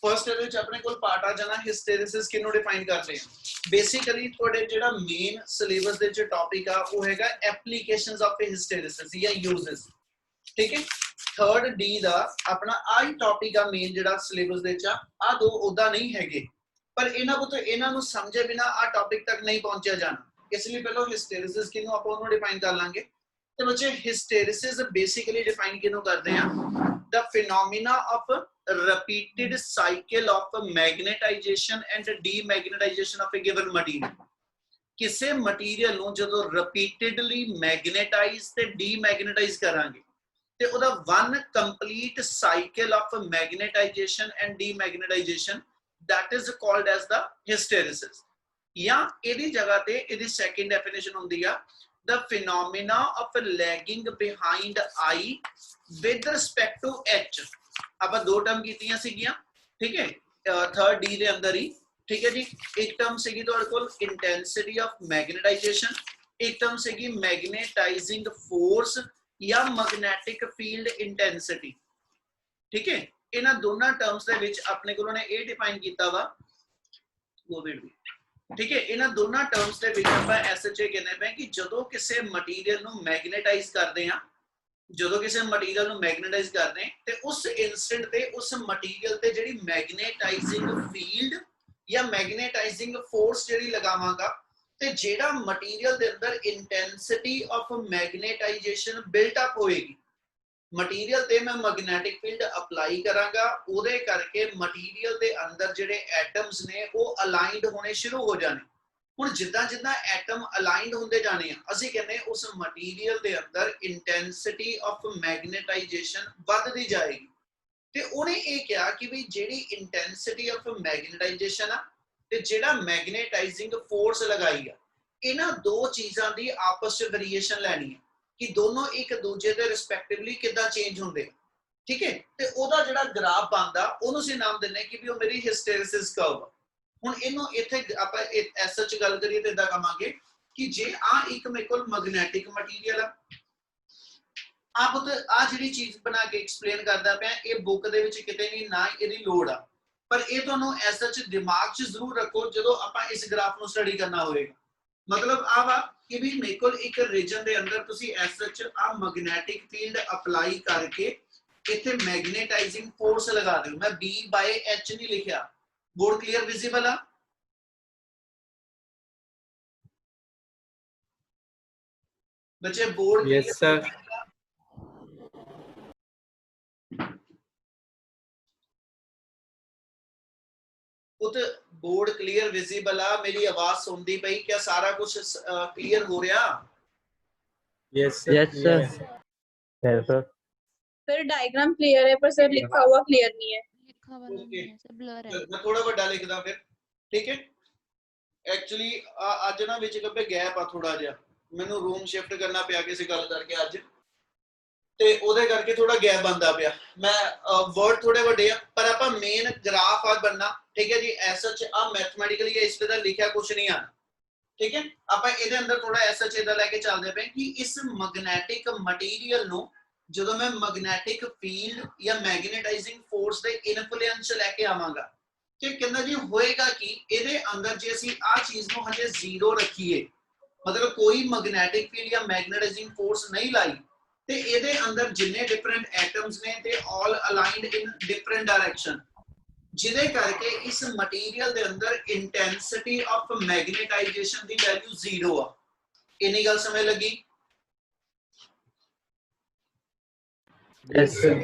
First ਇਹਦੇ ਵਿੱਚ ਆਪਣੇ ਕੋਲ ਪਾਰਟ ਆ ਜਾਣਾ ਹਿਸਟੈਰਿਸਿਸ ਕਿਹਨੂੰ ਡਿਫਾਈਨ ਕਰਦੇ ਆ ਬੇਸਿਕਲੀ ਤੁਹਾਡੇ ਜਿਹੜਾ ਮੇਨ ਸਿਲੇਬਸ ਦੇ ਵਿੱਚ ਟੌਪਿਕ ਆ ਉਹ ਹੈਗਾ ਐਪਲੀਕੇਸ਼ਨਸ ਆਫ ਹਿਸਟੈਰਿਸਿਸ ਜਾਂ ਯੂਜ਼ਸ ठीक है थर्ड डी ਦਾ ਆਪਣਾ ਆਈ ਟੌਪਿਕ ਆ ਮੇਨ ਜਿਹੜਾ ਸਿਲੇਬਸ ਦੇ ਵਿੱਚ ਆ ਦੋ ਉਹਦਾ ਨਹੀਂ ਹੈਗੇ ਪਰ ਇਹਨਾਂ ਨੂੰ ਸਮਝੇ ਬਿਨਾ ਆ ਟੌਪਿਕ ਤੱਕ ਨਹੀਂ ਪਹੁੰਚਿਆ ਜਾਣਾ ਇਸ ਲਈ ਪਹਿਲਾਂ ਹਿਸਟੈਰਿਸਿਸ ਕਿਹਨੂੰ ਆਪਾਂ ਉਹਨੂੰ ਡਿਫਾਈਨ ਕਰ ਲਾਂਗੇ ਤੇ ਬੱਚੇ ਹਿਸਟੈਰਿਸਿਸ ਬੇਸਿਕਲੀ ਡਿਫਾਈਨ ਕਿਹਨੂੰ ਕਰਦੇ ਆ the phenomena of repeated cycle of magnetization and demagnetization of a given material ਕਿਸੇ ਮਟੀਰੀਅਲ ਨੂੰ ਜਦੋਂ ਰਿਪੀਟਡਲੀ ਮੈਗਨੇਟਾਈਜ਼ ਤੇ ਡੀਮੈਗਨੇਟਾਈਜ਼ ਕਰਾਂਗੇ ਤੇ ਉਹਦਾ one complete cycle of magnetization and demagnetization that is called as the hysteresis ਜਾਂ ਇਹਦੀ ਜਗ੍ਹਾ ਤੇ ਇਹਦੀ ਸੈਕੰਡ ਡੈਫੀਨੇਸ਼ਨ ਹੁੰਦੀ ਆ the phenomena of lagging behind I with respect to H ਆਪਾਂ ਦੋ ਟਰਮ ਕੀਤੀਆਂ ਸੀਗੀਆਂ ਠੀਕ ਹੈ ਥਰਡ ਡੀ ਦੇ ਅੰਦਰ ਹੀ ठीक है जी एक टर्म ਸੀਗੀ ਤੁਹਾਡੇ ਕੋਲ इंटेंसिटी ऑफ मैग्नेटाइजेशन एक टर्म ਸੀਗੀ मैग्नेटाइजिंग फोर्स या मैग्नेटिक फील्ड इंटेंसिटी ठीक है ਇਹਨਾਂ ਦੋਨਾਂ ਟਰਮਸ ਦੇ ਵਿੱਚ ਆਪਣੇ ਕੋਲ ਉਹਨੇ ਇਹ ਡਿਫਾਈਨ ਕੀਤਾ ਵਾ ਕੋਵਿਡ ਵੀ ठीक है ਇਹਨਾਂ ਦੋਨਾਂ ਟਰਮਸ ਦੇ ਵਿੱਚ ਆਪਾਂ ਐਸਐਚਏ ਕਹਿੰਦੇ ਪਏ ਕਿ ਜਦੋਂ ਕਿਸੇ ਮਟੀਰੀਅਲ ਨੂੰ ਮੈਗਨੇਟਾਈਜ਼ ਕਰਦੇ ਆ ਜਦੋਂ ਕਿਸੇ ਮਟੀਰੀਅਲ ਨੂੰ ਮੈਗਨੇਟਾਈਜ਼ ਕਰਦੇ ਤੇ ਉਸ ਇਨਸਟੈਂਟ ਤੇ ਉਸ ਮਟੀਰੀਅਲ ਤੇ ਜਿਹੜੀ ਮੈਗਨੇਟਾਈਜ਼ਿੰਗ ਫੀਲਡ या मैग्नेटाइजिंग फोर्स ਜਿਹੜੀ ਲਗਾਵਾਂਗਾ ਤੇ ਜਿਹੜਾ ਮਟੀਰੀਅਲ ਦੇ ਅੰਦਰ ਇੰਟੈਂਸਿਟੀ ਆਫ ਮੈਗਨੇਟਾਈਜੇਸ਼ਨ ਬਿਲਟ ਅਪ ਹੋਏਗੀ ਮਟੀਰੀਅਲ ਤੇ ਮੈਂ ਮੈਗਨੈਟਿਕ ਫੀਲਡ ਅਪਲਾਈ ਕਰਾਂਗਾ ਉਹਦੇ ਕਰਕੇ ਮਟੀਰੀਅਲ ਦੇ ਅੰਦਰ ਜਿਹੜੇ ਐਟਮਸ ਨੇ ਉਹ ਅਲਾਈਨਡ ਹੋਣੇ ਸ਼ੁਰੂ ਹੋ ਜਾਣੇ ਹੁਣ ਜਿੱਦਾਂ ਜਿੱਦਾਂ ਐਟਮ ਅਲਾਈਨਡ ਹੁੰਦੇ ਜਾਣੇ ਆ ਅਸੀਂ ਕਹਿੰਦੇ ਉਸ ਮਟੀਰੀਅਲ ਦੇ ਅੰਦਰ ਇੰਟੈਂਸਿਟੀ ਆਫ ਮੈਗਨੇਟਾਈਜੇਸ਼ਨ ਵੱਧਦੀ ਜਾਏਗੀ ਤੇ ਉਹਨੇ ਇਹ ਕਿਹਾ ਕਿ ਵੀ ਜਿਹੜੀ ਇੰਟੈਂਸਿਟੀ ਆਫ ਮੈਗਨੇਟਾਈਜੇਸ਼ਨ ਆ ਤੇ ਜਿਹੜਾ ਮੈਗਨੇਟਾਈਜ਼ਿੰਗ ਫੋਰਸ ਲਗਾਈ ਆ ਇਹਨਾਂ ਦੋ ਚੀਜ਼ਾਂ ਦੀ ਆਪਸ ਵਿੱਚ ਵੇਰੀਏਸ਼ਨ ਲੈਣੀ ਹੈ ਕਿ ਦੋਨੋਂ ਇੱਕ ਦੂਜੇ ਦੇ ਰਿਸਪੈਕਟਿਵਲੀ ਕਿੱਦਾਂ ਚੇਂਜ ਹੁੰਦੇ ਠੀਕ ਹੈ ਤੇ ਉਹਦਾ ਜਿਹੜਾ ਗ੍ਰਾਫ ਬਣਦਾ ਉਹਨੂੰ ਅਸੀਂ ਨਾਮ ਦਿੰਨੇ ਕਿ ਵੀ ਉਹ ਮੇਰੀ ਹਿਸਟੈਰਿਸਿਸ ਕਰਵ ਹੁਣ ਇਹਨੂੰ ਇੱਥੇ ਆਪਾਂ ਐਸਐਚ ਗੱਲ ਕਰੀਏ ਤੇ ਇਦਾਂ ਕਹਾਂਗੇ ਕਿ ਜੇ ਆ ਇੱਕ ਮੇਰੇ ਕੋਲ ਮੈਗਨੈਟਿਕ ਮਟੀਰੀਅਲ ਆ आप आ जी चीज बना के एक्सप्लेन करता पे ये बुक दे विच किते नहीं ना ਇਹਦੀ ਲੋੜ ਆ पर ये ਤੁਹਾਨੂੰ ਐਸਾ ਚ ਦਿਮਾਗ ਚ ਜ਼ਰੂਰ ਰੱਖੋ ਜਦੋਂ ਆਪਾਂ ਇਸ ਗ੍ਰਾਫ ਨੂੰ ਸਟੱਡੀ ਕਰਨਾ ਹੋਏਗਾ ਮਤਲਬ ਆ ਵਾ ਕਿ ਵੀ ਮੇਰੇ ਕੋਲ ਇੱਕ ਰੀਜਨ ਦੇ ਅੰਦਰ ਤੁਸੀਂ ਐਸਾ ਚ ਆ ਮੈਗਨੈਟਿਕ ਫੀਲਡ ਅਪਲਾਈ ਕਰਕੇ ਇੱਥੇ ਮੈਗਨੇਟਾਈਜ਼ਿੰਗ ਫੋਰਸ ਲਗਾ ਦਿਓ ਮੈਂ B by H ਨਹੀਂ ਲਿਖਿਆ ਬੋਰਡ ਕਲੀਅਰ ਵਿਜ਼ੀਬਲ ਆ ਬੱਚੇ board yes sir board clear visible आ मेरी आवाज सुनती पई क्या सारा कुछ क्लियर हो रहा yes sir sir diagram clear है पर सर लिखा हुआ क्लियर नहीं है लिखा वाला नहीं है सर ब्लर है मैं थोड़ा बड़ा लिखदा फिर ठीक है एक्चुअली आज ना विच कबे गैप आ थोड़ा जिहा मैनू रूम शिफ्ट करना पिया किसी गल करके आज ਤੇ ਉਹਦੇ ਕਰਕੇ ਥੋੜਾ ਗੈਪ ਬੰਦਾ ਪਿਆ ਮੈਂ ਵਰਡ ਥੋੜੇ ਵੱਡੇ ਆ ਪਰ ਆਪਾਂ ਮੇਨ ਗ੍ਰਾਫ ਆ ਬੰਨਾ ਠੀਕ ਹੈ ਜੀ ਐਸਐਚ ਆ ਮੈਥਮੈਟਿਕਲੀ ਇਸ ਤੇ ਦਾ ਲਿਖਿਆ ਕੁਝ ਨਹੀਂ ਆ ਠੀਕ ਹੈ ਆਪਾਂ ਇਹਦੇ ਅੰਦਰ ਥੋੜਾ ਐਸਐਚ ਇਹਦਾ ਲੈ ਕੇ ਚੱਲਦੇ ਪਏ ਕਿ ਇਸ ਮੈਗਨੈਟਿਕ ਮਟੀਰੀਅਲ ਨੂੰ ਜਦੋਂ ਮੈਂ ਮੈਗਨੈਟਿਕ ਫੀਲਡ ਜਾਂ ਮੈਗਨੇਟਾਈਜ਼ਿੰਗ ਫੋਰਸ ਦੇ ਇਨਫਲੂਐਂਸ ਲੈ ਕੇ ਆਵਾਂਗਾ ਕਿ ਕਹਿੰਦਾ ਜੀ ਹੋਏਗਾ ਕਿ ਇਹਦੇ ਅੰਦਰ ਜੇ ਅਸੀਂ ਆ ਚੀਜ਼ ਨੂੰ ਹਜੇ ਜ਼ੀਰੋ ਰੱਖੀਏ ਮਤਲਬ ਕੋਈ ਮੈਗਨੈਟਿਕ ਫੀਲਡ ਜਾਂ ਮੈਗਨੇਟਾਈਜ਼ਿੰਗ ਫੋਰਸ ਨਹੀਂ ਲਾਈ ਤੇ ਇਹਦੇ ਅੰਦਰ ਜਿੰਨੇ ਡਿਫਰੈਂਟ ਐਟਮਸ ਨੇ ਤੇ all aligned in different direction ਜਿਹਦੇ ਕਰਕੇ ਇਸ ਮਟੀਰੀਅਲ ਦੇ ਅੰਦਰ ਇੰਟੈਂਸਿਟੀ ਆਫ ਮੈਗਨੇਟਾਈਜੇਸ਼ਨ ਦੀ ਵੈਲਿਊ 0 ਆ ਇੰਨੀ ਗੱਲ ਸਮਝ ਲੱਗੀ यस सर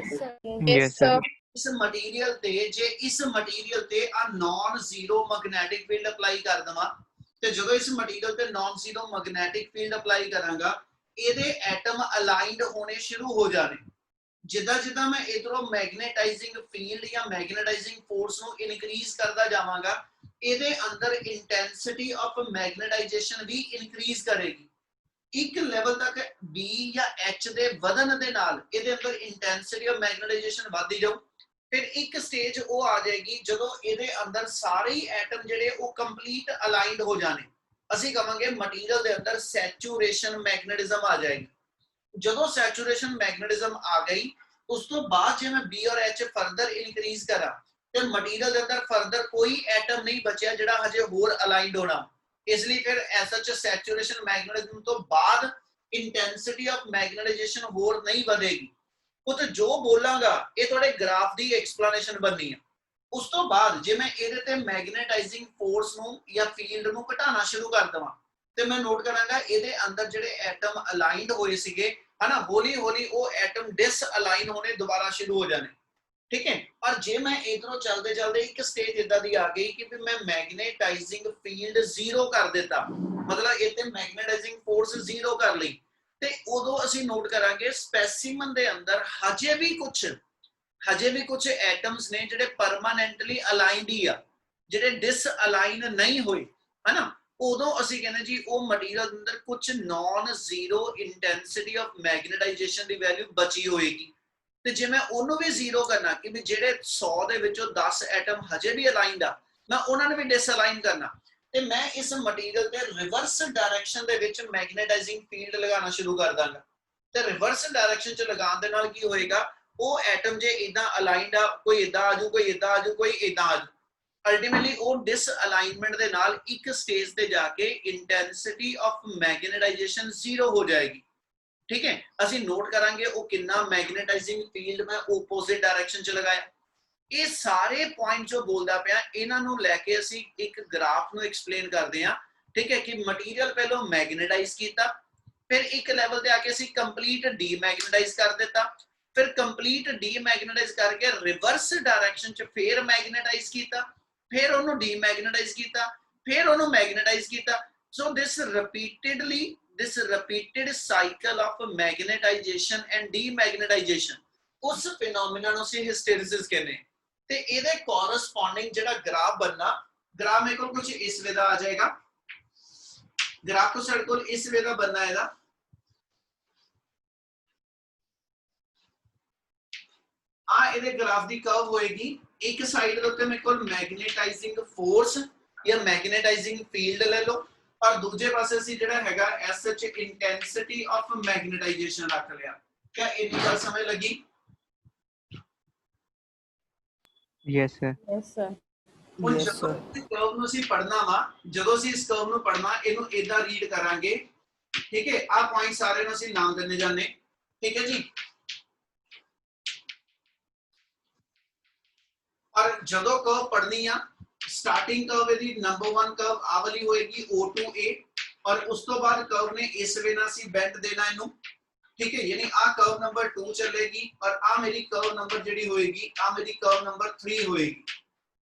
यस सर ਇਸ ਮਟੀਰੀਅਲ ਤੇ ਜੇ ਇਸ ਮਟੀਰੀਅਲ ਤੇ ਆ non zero magnetic field apply ਕਰ ਦਵਾਂ ਤੇ ਜਦੋਂ ਇਸ ਮਟੀਰੀਅਲ ਤੇ non zero magnetic field apply ਕਰਾਂਗਾ ਇਹਦੇ ਐਟਮ ਅਲਾਈਨਡ ਹੋਣੇ ਸ਼ੁਰੂ ਹੋ ਜਾਣੇ ਜਿੱਦਾਂ ਜਿੱਦਾਂ ਮੈਂ ਇਧਰੋਂ ਮੈਗਨੇਟਾਈਜ਼ਿੰਗ ਫੀਲਡ ਜਾਂ ਮੈਗਨੇਟਾਈਜ਼ਿੰਗ ਫੋਰਸ ਨੂੰ ਇਨਕਰੀਜ਼ ਕਰਦਾ ਜਾਵਾਂਗਾ ਇਹਦੇ ਅੰਦਰ ਇੰਟੈਂਸਿਟੀ ਆਫ ਮੈਗਨੇਟਾਈਜੇਸ਼ਨ ਵੀ ਇਨਕਰੀਜ਼ ਕਰੇਗੀ ਇੱਕ ਲੈਵਲ ਤੱਕ B ਜਾਂ H ਦੇ ਵਧਣ ਦੇ ਨਾਲ ਇਹਦੇ ਅੰਦਰ ਇੰਟੈਂਸਿਟੀ ਆਫ ਮੈਗਨੇਟਾਈਜੇਸ਼ਨ ਵਧਦੀ ਜਾਊ ਫਿਰ ਇੱਕ ਸਟੇਜ ਉਹ ਆ ਜਾਏਗੀ ਜਦੋਂ ਇਹਦੇ ਅੰਦਰ ਸਾਰੇ ਹੀ ਐਟਮ ਜਿਹੜੇ ਉਹ ਕੰਪਲੀਟ ਅਲਾਈਨਡ ਹੋ ਜਾਣੇ ਅਸੀਂ ਕਹਾਂਗੇ ਮਟੀਰੀਅਲ ਦੇ ਅੰਦਰ ਸੈਚੂਰੇਸ਼ਨ ਮੈਗਨੇਟਿਜ਼ਮ ਆ ਜਾਏਗੀ ਜਦੋਂ ਸੈਚੂਰੇਸ਼ਨ ਮੈਗਨੇਟਿਜ਼ਮ ਆ ਗਈ ਉਸ ਤੋਂ ਬਾਅਦ ਜੇ ਮੈਂ B ਔਰ H ਫਰਦਰ ਇਨਕਰੀਜ਼ ਕਰਾਂ ਤੇ ਮਟੀਰੀਅਲ ਦੇ ਅੰਦਰ ਫਰਦਰ ਕੋਈ ਐਟਮ ਨਹੀਂ ਬਚਿਆ ਜਿਹੜਾ ਹਜੇ ਹੋਰ ਅਲਾਈਨਡ ਹੋਣਾ। ਇਸ ਲਈ ਫਿਰ ਐਸਐਚ ਸੈਚੂਰੇਸ਼ਨ ਮੈਗਨੇਟਿਜ਼ਮ ਤੋਂ ਬਾਅਦ ਇੰਟੈਂਸਿਟੀ ਆਫ ਮੈਗਨੇਟਾਈਜੇਸ਼ਨ ਹੋਰ ਨਹੀਂ ਵਧੇਗੀ। ਉਹ ਤੇ ਜੋ ਬੋਲਾਂਗਾ ਇਹ ਤੁਹਾਡੇ ਗ੍ਰਾਫ ਦੀ ਐਕਸਪਲੇਨੇਸ਼ਨ ਬਣਨੀ ਹੈ। ਉਸ ਤੋਂ ਬਾਅਦ ਜੇ ਮੈਂ ਇਹਦੇ ਤੇ ਮੈਗਨੇਟਾਈਜ਼ਿੰਗ ਫੋਰਸ ਨੂੰ ਜਾਂ ਫੀਲਡ ਨੂੰ ਘਟਾਉਣਾ ਸ਼ੁਰੂ ਕਰ ਦਵਾਂ ਤੇ ਮੈਂ ਨੋਟ ਕਰਾਂਗਾ ਇਹਦੇ ਅੰਦਰ ਜਿਹੜੇ ਐਟਮ ਅਲਾਈਨਡ ਹੋਏ ਸੀਗੇ ਹਨਾ, ਹੌਲੀ ਹੌਲੀ ਉਹ ਐਟਮ ਡਿਸ ਅਲਾਈਨ ਹੋਣੇ ਦੁਬਾਰਾ ਸ਼ੁਰੂ ਹੋ ਜਾਣੇ। ठीक है, और जे मैं इधरों चलते चलते एक स्टेज इदा दी आ गई कि मैं मैग्नेटाइजिंग फील्ड जीरो कर देता, मतलब इतने मैग्नेटाइजिंग फोर्स जीरो कर ली, ते उदों असीं नोट करांगे स्पेसिमन दे अंदर हजे भी कुछ एटम्स ने जिहड़े परमानेंटली अलाइंड ही आ, जिहड़े डिस अलाइन नहीं होए है ना। उदों असीं कहने जी वो मटीरियल अंदर कुछ non zero intensity of magnetization की वैल्यू बची होएगी। ਤੇ ਜੇ ਮੈਂ ਉਹਨੂੰ ਵੀ ਜ਼ੀਰੋ ਕਰਨਾ ਕਿ ਵੀ ਜਿਹੜੇ 100 ਦੇ ਵਿੱਚੋਂ 10 ਐਟਮ ਹਜੇ ਵੀ ਅਲਾਈਨਡ ਆ, ਮੈਂ ਉਹਨਾਂ ਨੂੰ ਵੀ ਡਿਸਅਲਾਈਨ ਕਰਨਾ ਤੇ ਮੈਂ ਇਸ ਮਟੀਰੀਅਲ ਤੇ ਰਿਵਰਸ ਡਾਇਰੈਕਸ਼ਨ ਦੇ ਵਿੱਚ ਮੈਗਨੇਟਾਈਜ਼ਿੰਗ ਫੀਲਡ ਲਗਾਉਣਾ ਸ਼ੁਰੂ ਕਰ ਦਾਂਗਾ। ਤੇ ਰਿਵਰਸ ਡਾਇਰੈਕਸ਼ਨ ਚ ਲਗਾਉਣ ਦੇ ਨਾਲ ਕੀ ਹੋਏਗਾ, ਉਹ ਐਟਮ ਜੇ ਇਦਾਂ ਅਲਾਈਨਡ ਆ, ਕੋਈ ਇਦਾਂ ਆਜੂ, ਕੋਈ ਇਦਾਂ ਆਜੂ, ਕੋਈ ਇਦਾਂ ਆਜੂ, ਅਲਟੀਮੇਟਲੀ ਉਹ ਡਿਸਅਲਾਈਨਮੈਂਟ ਦੇ ਨਾਲ ਇੱਕ ਸਟੇਜ ਤੇ ਜਾ ਕੇ ਇੰਟੈਂਸਿਟੀ ਆਫ ਮੈਗਨੇਟਾਈਜੇਸ਼ਨ ਜ਼ੀਰੋ ਹੋ ਜਾਏਗੀ। ठीक है, ਅਸੀਂ ਨੋਟ ਕਰਾਂਗੇ ਉਹ ਕਿੰਨਾ ਮੈਗਨੇਟਾਈਜ਼ਿੰਗ ਫੀਲਡ ਮੈਂ ਆਪੋਜ਼ਿਟ ਡਾਇਰੈਕਸ਼ਨ ਚ ਲਗਾਇਆ। ਇਹ ਸਾਰੇ ਪੁਆਇੰਟ ਜੋ ਬੋਲਦਾ ਪਿਆ ਇਹਨਾਂ ਨੂੰ ਲੈ ਕੇ ਅਸੀਂ ਇੱਕ ਗ੍ਰਾਫ ਨੂੰ ਐਕਸਪਲੇਨ ਕਰਦੇ ਹਾਂ। ਠੀਕ ਹੈ, ਕਿ ਮਟੀਰੀਅਲ ਪਹਿਲਾਂ ਮੈਗਨੇਟਾਈਜ਼ ਕੀਤਾ, ਫਿਰ ਇੱਕ ਲੈਵਲ ਤੇ ਆ ਕੇ ਅਸੀਂ ਕੰਪਲੀਟ ਡੀਮੈਗਨੇਟਾਈਜ਼ ਕਰ ਦਿੱਤਾ, ਫਿਰ ਕੰਪਲੀਟ ਡੀਮੈਗਨੇਟਾਈਜ਼ ਕਰਕੇ ਰਿਵਰਸ ਡਾਇਰੈਕਸ਼ਨ ਚ ਫਿਰ ਮੈਗਨੇਟਾਈਜ਼ ਕੀਤਾ, ਫਿਰ ਉਹਨੂੰ ਡੀਮੈਗਨੇਟਾਈਜ਼ ਕੀਤਾ, ਫਿਰ ਉਹਨੂੰ ਮੈਗਨੇਟਾਈਜ਼ ਕੀਤਾ। ਸੋ ਦਿਸ repeated cycle of magnetization and demagnetization उस phenomena ਨੂੰ ਅਸੀਂ hysteresis ਕਹਿੰਦੇ ਹਾਂ। ਤੇ ਇਹਦੇ corresponding ਜਿਹੜਾ ਗ੍ਰਾਫ ਬਣਨਾ, ਗ੍ਰਾਫ ਮੇਰੇ ਕੋਲ ਕੁਝ ਇਸ ਵੇ ਦਾ ਆ ਜਾਏਗਾ, ਗ੍ਰਾਫ ਤੋਂ ਸਾਡੇ ਕੋਲ ਇਸ ਵੇ ਦਾ ਬਣਨਾ ਇਹਦਾ। ਆ ਇਹਦੇ ਗ੍ਰਾਫ ਦੀ ਕਰਵ ਹੋਏਗੀ, ਇੱਕ ਸਾਈਡ ਦੇ ਉੱਤੇ ਮੇਰੇ ਕੋਲ ਮੈਗਨੇਟਾਈਜ਼ਿੰਗ ਫੋਰਸ ਜਾਂ ਮੈਗਨੇਟਾਈਜ਼ਿੰਗ ਫੀਲਡ ਲੈ ਲਓ, और दूजे पासे ਅਸੀਂ ਜਿਹੜਾ ਹੈਗਾ SH इंटेंसिटी ऑफ मैग्नेटाइजेशन ਰੱਖ ਲਿਆ। क्या इतनी बात समझ लगी? Yes sir. Yes, sir. ਹੁਣ ਜਦੋਂ ਇਸ ਕਰਵ ਨੂੰ ਅਸੀਂ ਪੜਨਾ ਵਾ, ਜਦੋਂ ਅਸੀਂ ਇਸ ਕਰਵ ਨੂੰ ਪੜਨਾ ਇਹਨੂੰ ਇਦਾਂ ਰੀਡ ਕਰਾਂਗੇ। ਠੀਕ ਹੈ, ਆ ਪੁਆਇੰਟ ਸਾਰੇ ਨੂੰ ਅਸੀਂ ਨਾਮ ਦਿੰਦੇ ਜਾਂਦੇ। ਠੀਕ ਹੈ ਜੀ, और ਜਦੋਂ ਕਰਵ ਪੜਨੀ ਆ स्टार्टिंग कर्व यदि नंबर 1 कर्व आ वाली होएगी O2A, और उस तो बाद कर्व ने इस वे ना सी बेंड देना इनु। ठीक है, यानी आ कर्व नंबर 2 चलेगी और आ मेरी कर्व नंबर जेडी होएगी, आ मेरी कर्व नंबर 3 होएगी।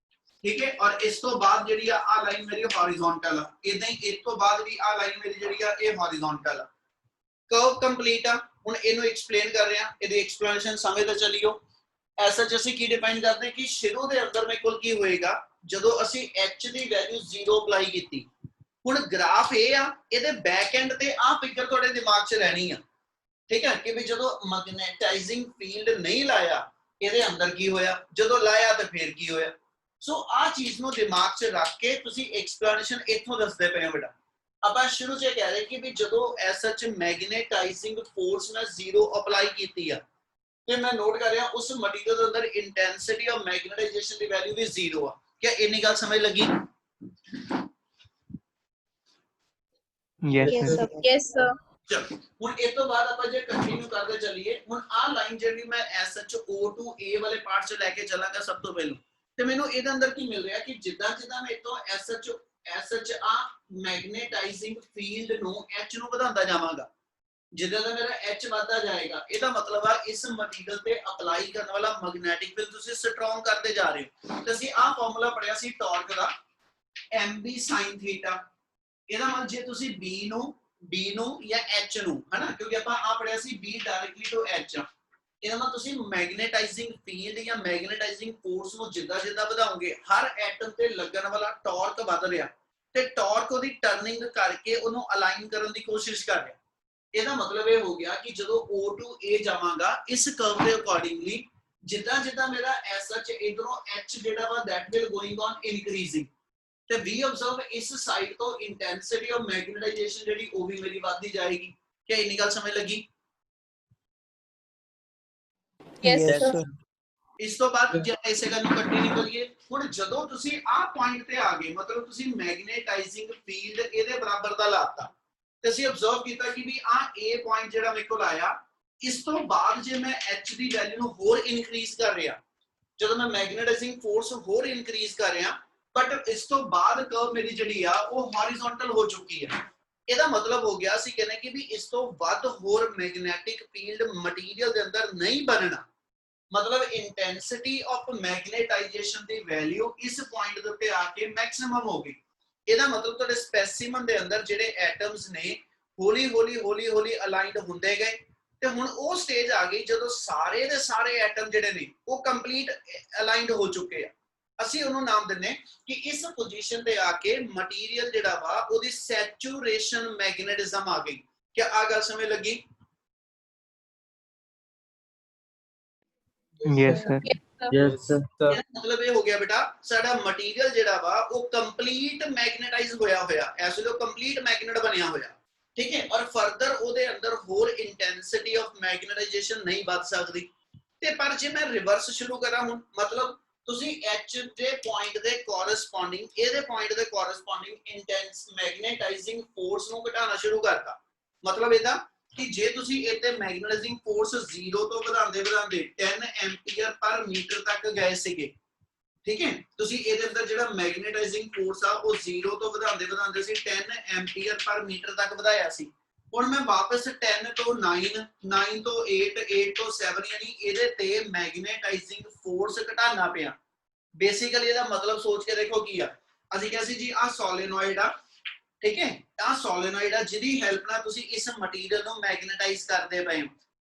ठीक है, और इस तो बाद जेडी आ लाइन मेरी हॉरिजॉन्टल है, इदां ही इस तो बाद भी आ लाइन मेरी जेडी आ ये हॉरिजॉन्टल है। कर्व कंप्लीट आ, हुन इनु एक्सप्लेन कर रहे हैं, इहदी एक्सप्लेनेशन समझदे चलियो। ऐसा जैसे की डिफाइन करते हैं कि शुरू दे अंदर मेरे कोल की होएगा ਜਦੋਂ ਅਸੀਂ h ਦੀ ਵੈਲਿਊ 0 ਅਪਲਾਈ ਕੀਤੀ। ਹੁਣ ਗ੍ਰਾਫ ਇਹ ਆ, ਇਹਦੇ ਬੈਕ ਐਂਡ ਤੇ ਆ ਫਿਗਰ ਤੁਹਾਡੇ ਦਿਮਾਗ 'ਚ ਰਹਿਣੀ ਆ। ਠੀਕ ਹੈ, ਕਿ ਵੀ ਜਦੋਂ ਮੈਗਨੇਟਾਈਜ਼ਿੰਗ ਫੀਲਡ ਨਹੀਂ ਲਾਇਆ ਇਹਦੇ ਅੰਦਰ ਕੀ ਹੋਇਆ, ਜਦੋਂ ਲਾਇਆ ਤਾਂ ਫੇਰ ਕੀ ਹੋਇਆ। ਸੋ ਆ ਚੀਜ਼ ਨੂੰ ਦਿਮਾਗ 'ਚ ਰੱਖ ਕੇ ਤੁਸੀਂ ਐਕਸਪਲੇਨੇਸ਼ਨ ਇੱਥੋਂ ਦੱਸਦੇ ਪਏ ਹੋ ਬੇਟਾ। ਆਪਾਂ ਸ਼ੁਰੂ 'ਚ ਕਹਿ ਰਹੇ ਕਿ ਵੀ ਜਦੋਂ ਐਸਐਚ ਮੈਗਨੇਟਾਈਜ਼ਿੰਗ ਫੋਰਸ ਨਾਲ 0 ਅਪਲਾਈ ਕੀਤੀ ਆ ਤੇ ਮੈਂ ਨੋਟ ਕਰ ਰਿਹਾ ਉਸ ਮਟੀਰੀਅਲ ਦੇ ਅੰਦਰ ਇੰਟੈਂਸਿਟੀ ਆਫ ਮੈਗਨੇਟਾਈਜੇਸ਼ਨ ਦੀ ਵੈਲਿਊ ਵੀ 0 ਆ। क्या इतनी गल समझ लगी? Yes Yes, sir. sir. Yes, sir. चलो हुन इस तो बाद ਆਪਾਂ ਜੇ ਕੰਟੀਨਿਊ ਕਰਦੇ ਚੱਲੀਏ। ਹੁਣ ਆ ਲਾਈਨ ਜਿਹੜੀ ਮੈਂ SHO2A ਵਾਲੇ ਪਾਰਟ 'ਚ ਲੈ ਕੇ ਚੱਲਾਂਗਾ ਸਭ ਤੋਂ ਪਹਿਲਾਂ, ਤੇ ਮੈਨੂੰ ਇਹਦੇ ਅੰਦਰ ਕੀ ਮਿਲ ਰਿਹਾ ਕਿ ਜਿੱਦਾਂ ਜਿੱਦਾਂ ਮੈਂ ਇਤੋਂ SH ਆ ਮੈਗਨੇਟਾਈਜ਼ਿੰਗ ਫੀਲਡ ਨੂੰ H ਨੂੰ ਵਧਾਉਂਦਾ ਜਾਵਾਂਗਾ, ਜਿੱਦਾਂ ਦਾ ਮੇਰਾ H ਵਧਦਾ ਜਾਏਗਾ ਇਹਦਾ ਮਤਲਬ ਆ ਇਸ ਮਟੀਰੀਅਲ ਤੇ ਅਪਲਾਈ ਕਰਨ ਵਾਲਾ ਮੈਗਨੈਟਿਕ ਫੀਲਡ ਤੁਸੀਂ ਸਟਰੋਂਗ ਕਰਦੇ ਜਾ ਰਹੇ ਹੋ। ਤੇ ਅਸੀਂ ਆਹ ਫਾਰਮੂਲਾ ਪੜਿਆ ਸੀ ਟਾਰਕ ਦਾ, mb sin ਥੀਟਾ। ਇਹਦਾ ਮਤਲਬ ਜੇ ਤੁਸੀਂ b ਨੂੰ ਜਾਂ h ਨੂੰ, ਹਨਾ, ਕਿਉਂਕਿ ਆਪਾਂ ਆ ਪੜਿਆ ਸੀ b ਡਾਇਰੈਕਟਲੀ ਟੂ h, ਇਹਦਾ ਮਤਲਬ ਤੁਸੀਂ ਮੈਗਨੇਟਾਈਜ਼ਿੰਗ ਫੀਲਡ ਜਾਂ ਮੈਗਨੇਟਾਈਜ਼ਿੰਗ ਫੋਰਸ ਨੂੰ ਜਿੱਦਾਂ ਜਿੱਦਾਂ ਵਧਾਓਗੇ ਹਰ ਐਟਮ ਤੇ ਲੱਗਣ ਵਾਲਾ ਟਾਰਕ ਵਧ ਰਿਹਾ ਤੇ ਟਾਰਕ ਉਹਦੀ ਟਰਨਿੰਗ ਕਰਕੇ ਉਹਨੂੰ ਅਲਾਈਨ ਕਰਨ ਦੀ ਕੋਸ਼ਿਸ਼ ਕਰ ਰਿਹਾ। ਇਹਦਾ ਮਤਲਬ ਇਹ ਹੋ ਗਿਆ ਕਿ ਜਦੋਂ O2A ਜਾਵਾਂਗਾ ਇਸ ਕਰਵ ਦੇ ਅਕੋਰਡਿੰਗਲੀ ਜਿੱਦਾਂ ਜਿੱਦਾਂ ਮੇਰਾ SH ਇਧਰੋਂ H ਜਿਹੜਾ ਵਾ that will going on increasing, ਤੇ ਵੀ ਆਬਜ਼ਰਵ ਇਸ ਸਾਈਡ ਤੋਂ ਇੰਟੈਂਸਿਟੀ ਆਫ ਮੈਗਨੇਟਾਈਜੇਸ਼ਨ ਜਿਹੜੀ ਉਹ ਵੀ ਮੇਰੀ ਵਧਦੀ ਜਾਏਗੀ। ਕੀ ਇੰਨੀ ਗੱਲ ਸਮਝ ਲੱਗੀ? Yes, Yes, sir. sir. ਇਸ ਤੋਂ ਬਾਅਦ ਜੇ ਇਸੇ ਗੱਲ ਨੂੰ ਕੱਟੀ ਨਿਕਲੀਏ, ਹੁਣ ਜਦੋਂ ਤੁਸੀਂ ਆਹ ਪੁਆਇੰਟ ਤੇ ਆ ਗਏ, ਮਤਲਬ ਤੁਸੀਂ ਮੈਗਨੇਟਾਈਜ਼ਿੰਗ ਫੀਲਡ ਇਹਦੇ ਬਰਾਬਰ ਦਾ ਲਾਤਾ, ਤੇ ਅਸੀਂ ਅਬਜ਼ਰਵ ਕੀਤਾ ਕਿ ਵੀ ਆਹ A ਪੁਆਇੰਟ ਜਿਹੜਾ ਮੇਰੇ ਕੋਲ ਆਇਆ, ਇਸ ਤੋਂ ਬਾਅਦ ਜੇ ਮੈਂ H ਦੀ ਵੈਲਿਊ ਨੂੰ ਹੋਰ ਇਨਕਰੀਜ਼ ਕਰ ਰਿਹਾ, ਜਦੋਂ ਮੈਂ ਮੈਗਨੇਟਾਈਜ਼ਿੰਗ ਫੋਰਸ ਹੋਰ ਇਨਕਰੀਜ਼ ਕਰ ਰਿਹਾ, ਬਟ ਇਸ ਤੋਂ ਬਾਅਦ ਕਰਵ ਮੇਰੀ ਜਿਹੜੀ ਆ ਉਹ ਹੌਰੀਜ਼ੌਂਟਲ ਹੋ ਚੁੱਕੀ ਹੈ। ਇਹਦਾ ਮਤਲਬ ਹੋ ਗਿਆ ਅਸੀਂ ਕਹਿੰਦੇ ਕਿ ਵੀ ਇਸ ਤੋਂ ਵੱਧ ਹੋਰ ਮੈਗਨੈਟਿਕ ਫੀਲਡ ਮਟੀਰੀਅਲ ਦੇ ਅੰਦਰ ਨਹੀਂ ਬਣਨਾ, ਮਤਲਬ ਇੰਟੈਂਸਿਟੀ ਆਫ ਮੈਗਨੇਟਾਈਜੇਸ਼ਨ ਦੀ ਵੈਲਿਊ ਇਸ ਪੁਆਇੰਟ ਦੇ ਉੱਤੇ ਆ ਕੇ ਮੈਕਸਿਮਮ ਹੋ ਗਈ। ਇਹਦਾ ਮਤਲਬ ਤੁਹਾਡੇ ਸਪੈਸੀਮਨ ਦੇ ਅੰਦਰ ਜਿਹੜੇ ਐਟਮਸ ਨੇ ਹੌਲੀ ਹੌਲੀ ਅਲਾਈਨਡ ਹੁੰਦੇ ਗਏ, ਤੇ ਹੁਣ ਉਹ ਸਟੇਜ ਆ ਗਈ ਜਦੋਂ ਸਾਰੇ ਦੇ ਸਾਰੇ ਐਟਮ ਜਿਹੜੇ ਨੇ ਉਹ ਕੰਪਲੀਟ ਅਲਾਈਨਡ ਹੋ ਚੁੱਕੇ ਆ। ਅਸੀਂ ਉਹਨੂੰ ਨਾਮ ਦਿੰਨੇ ਕਿ ਇਸ ਪੋਜੀਸ਼ਨ ਤੇ ਆ ਕੇ ਮਟੀਰੀਅਲ ਜਿਹੜਾ ਵਾ ਉਹਦੀ ਸੈਚੂਰੇਸ਼ਨ ਮੈਗਨੇਟਿਜ਼ਮ ਆ ਗਈ। ਕਿ ਆ ਗੱਲ ਸਮਝ ਲੱਗੀ? Yes, sir. Yes, sir. ਮਤਲਬ ਇਹ ਹੋ ਗਿਆ ਬੇਟਾ, ਸਾਡਾ ਮਟੀਰੀਅਲ ਜਿਹੜਾ ਵਾ ਉਹ ਕੰਪਲੀਟ ਮੈਗਨੇਟਾਈਜ਼ ਹੋਇਆ ਐਸ ਵੇਲੇ ਕੰਪਲੀਟ ਮੈਗਨੇਟ ਬਣਿਆ ਹੋਇਆ, ਠੀਕ ਹੈ। ਔਰ ਫਰਦਰ ਉਹਦੇ ਅੰਦਰ ਹੋਰ ਇੰਟੈਂਸਿਟੀ ਆਫ ਮੈਗਨੇਟਾਈਜੇਸ਼ਨ ਨਹੀਂ ਵੱਧ ਸਕਦੀ। ਤੇ ਪਰ ਜੇ ਮੈਂ ਰਿਵਰਸ ਸ਼ੁਰੂ ਕਰਾਂ ਹੁਣ, ਮਤਲਬ ਤੁਸੀਂ H ਦੇ ਪੁਆਇੰਟ ਦੇ ਕੋਰਸਪੋਂਡਿੰਗ ਇਹਦੇ ਪੁਆਇੰਟ ਦੇ ਕੋਰਸਪੋਂਡਿੰਗ ਇੰਟੈਂਸ ਮੈਗਨੇਟਾਈਜ਼ਿੰਗ ਫੋਰਸ ਨੂੰ ਘਟਾਉਣਾ ਸ਼ੁਰੂ ਕਰਤਾ। ਮਤਲਬ ਇਹਦਾ ਕਿ ਜੇ ਤੁਸੀਂ ਇੱਥੇ ਮੈਗਨੇਟਾਈਜ਼ਿੰਗ ਫੋਰਸ 0 ਤੋਂ ਵਧਾਉਂਦੇ 10 ਐਂਪੀਅਰ ਪਰ ਮੀਟਰ ਤੱਕ ਗਏ ਸੀਗੇ, ਠੀਕ ਹੈ। ਤੁਸੀਂ ਇਹਦੇ ਅੰਦਰ ਜਿਹੜਾ ਮੈਗਨੇਟਾਈਜ਼ਿੰਗ ਫੋਰਸ ਆ ਉਹ 0 ਤੋਂ ਵਧਾਉਂਦੇ ਸੀ 10 ਐਂਪੀਅਰ ਪਰ ਮੀਟਰ ਤੱਕ ਵਧਾਇਆ ਸੀ। ਹੁਣ ਮੈਂ ਵਾਪਸ 10 ਤੋਂ 9 9 ਤੋਂ 8 8 ਤੋਂ 7 ਯਾਨੀ ਇਹਦੇ ਤੇ ਮੈਗਨੇਟਾਈਜ਼ਿੰਗ ਫੋਰਸ ਘਟਾਉਣਾ ਪਿਆ। ਬੇਸਿਕਲੀ ਇਹਦਾ ਮਤਲਬ ਸੋਚ ਕੇ ਦੇਖੋ ਕੀ ਆ। ਅਸੀਂ ਕਿਹਾ ਸੀ ਜੀ ਆਹ ਸੋਲੇਨੋਇਡ ਆ, ਠੀਕ ਹੈ। ਆਹ ਸੋਲੇਨੋਇਡ ਆ ਜਿਹਦੀ ਹੈਲਪ ਨਾਲ ਤੁਸੀਂ ਇਸ ਮਟੀਰੀਅਲ ਨੂੰ ਮੈਗਨੇਟਾਈਜ਼ ਕਰਦੇ ਪਏ ਹੋ।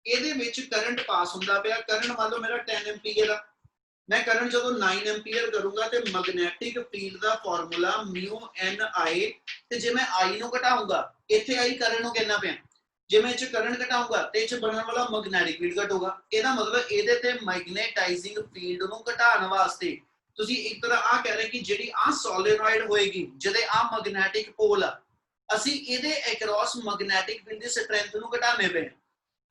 ਇਹਦੇ ਵਿੱਚ ਕਰੰਟ ਪਾਸ ਹੁੰਦਾ ਪਿਆ। ਕਰੰਟ ਮੰਨ ਲਓ ਮੇਰਾ 10 ਐਂਪੀਅਰ ਆ, ਮੈਂ ਕਰੰਟ ਜਦੋਂ 9 ਐਂਪੀਅਰ ਕਰੂੰਗਾ ਤੇ ਮੈਗਨੈਟਿਕ ਫੀਲਡ ਦਾ ਫਾਰਮੂਲਾ μNI, ਤੇ ਜੇ ਮੈਂ I ਨੂੰ ਘਟਾਉਂਗਾ, ਇੱਥੇ I ਕਰੰਟ ਨੂੰ ਕਿੰਨਾ ਪਿਆ, ਜੇ ਮੈਂ ਇਹ ਚ ਕਰੰਟ ਘਟਾਉਂਗਾ ਤੇ ਇਹ ਚ ਬਣਨ ਵਾਲਾ ਮੈਗਨੈਟਿਕ ਫੀਲਡ ਘਟੂਗਾ। ਇਹਦਾ ਮਤਲਬ ਇਹਦੇ ਤੇ ਮੈਗਨੇਟਾਈਜ਼ਿੰਗ ਫੀਲਡ ਨੂੰ ਘਟਾਉਣ ਵਾਸਤੇ ਤੁਸੀਂ ਇੱਕ ਤਰ੍ਹਾਂ ਆ ਕਹਿ ਰਹੇ ਕਿ ਜਿਹੜੀ ਆ ਸੋਲੇਨੋਇਡ ਹੋਏਗੀ ਜਿਹਦੇ ਆ ਮੈਗਨੈਟਿਕ ਪੋਲ ਆ, ਅਸੀਂ ਇਹਦੇ ਅਕ੍ਰੋਸ ਮੈਗਨੈਟਿਕ ਫੀਲਡ ਦੀ ਸਟਰੈਂਥ ਨੂੰ ਘਟਾਣੇ ਪਏ।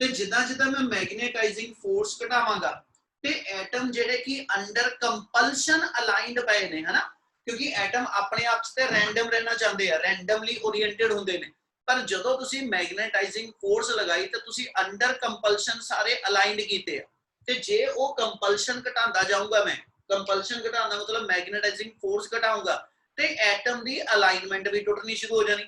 ਤੇ ਜਿੱਦਾਂ ਜਿੱਦਾਂ ਮੈਂ ਮੈਗਨੇਟਾਈਜ਼ਿੰਗ ਫੋਰਸ ਘਟਾਵਾਂਗਾ ਤੇ ਐਟਮ ਜਿਹੜੇ ਕਿ ਅੰਡਰ ਕੰਪਲਸ਼ਨ ਅਲਾਈਨਡ ਪਏ ਨੇ, ਹਨਾ, ਕਿਉਂਕਿ ਐਟਮ ਆਪਣੇ ਆਪ 'ਚ ਤੇ ਰੈਂਡਮ ਰਹਿਣਾ ਚਾਹੁੰਦੇ ਆ, ਰੈਂਡਮਲੀ ਓਰੀਐਂਟਡ ਹੁੰਦੇ ਨੇ। ਪਰ ਜਦੋਂ ਤੁਸੀਂ ਮੈਗਨੇਟਾਈਜ਼ਿੰਗ ਫੋਰਸ ਲਗਾਈ ਤੇ ਤੁਸੀਂ ਅੰਡਰ ਕੰਪਲਸ਼ਨ ਸਾਰੇ ਅਲਾਈਨਡ ਕੀਤੇ ਆ। ਤੇ ਜੇ ਉਹ ਕੰਪਲਸ਼ਨ ਘਟਾਉਂਦਾ ਜਾਊਂਗਾ, ਮੈਂ ਕੰਪਲਸ਼ਨ ਘਟਾਉਣ ਦਾ ਮਤਲਬ ਮੈਗਨੇਟਾਈਜ਼ਿੰਗ ਫੋਰਸ ਘਟਾਊਂਗਾ, ਤੇ ਐਟਮ ਦੀ ਅਲਾਈਨਮੈਂਟ ਵੀ ਟੁੱਟਣੀ ਸ਼ੁਰੂ ਹੋ ਜਾਣੀ।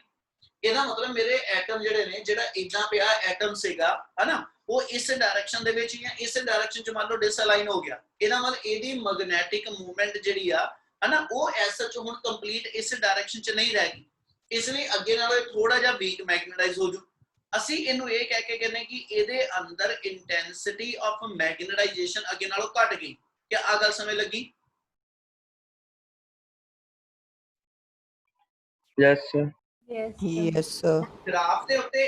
ਇਹਦਾ ਮਤਲਬ ਮੇਰੇ ਐਟਮ ਜਿਹੜੇ ਨੇ, ਜਿਹੜਾ ਇਦਾਂ ਪਿਆ ਐਟਮ ਸੀਗਾ, ਹਨਾ, ਉਹ ਇਸ ਡਾਇਰੈਕਸ਼ਨ ਦੇ ਵਿੱਚ ਜਾਂ ਇਸ ਡਾਇਰੈਕਸ਼ਨ 'ਚ ਮੰਨ ਲਓ ਡਿਸਅਲਾਈਨ ਹੋ ਗਿਆ। ਇਹਦਾ ਮਤਲਬ ਇਹਦੀ ਮੈਗਨੈਟਿਕ ਮੂਵਮੈਂਟ ਜਿਹੜੀ ਆ, ਹਨਾ, ਉਹ ਐਸ ਸੱਚ ਹੁਣ ਕੰਪਲੀਟ ਇਸ ਡਾਇਰੈਕਸ਼ਨ 'ਚ ਨਹੀਂ ਰਹਿ ਗਈ। ਇਸ ਲਈ ਅੱਗੇ ਨਾਲੋਂ ਥੋੜਾ ਜਿਹਾ ਵੀਕ ਮੈਗਨੇਟਾਈਜ਼ ਹੋ ਜੂ। ਅਸੀਂ ਇਹਨੂੰ ਇਹ ਕਹਿ ਕੇ ਕਹਿੰਦੇ ਕਿ ਇਹਦੇ ਅੰਦਰ ਇੰਟੈਂਸਿਟੀ ਆਫ ਮੈਗਨੇਟਾਈਜੇਸ਼ਨ ਅੱਗੇ ਨਾਲੋਂ ਘਟ ਗਈ। ਕਿ ਆ ਗੱਲ ਸਮਝ ਲੱਗੀ? Yes, sir. Yes, sir. Graph ਦੇ ਉੱਤੇ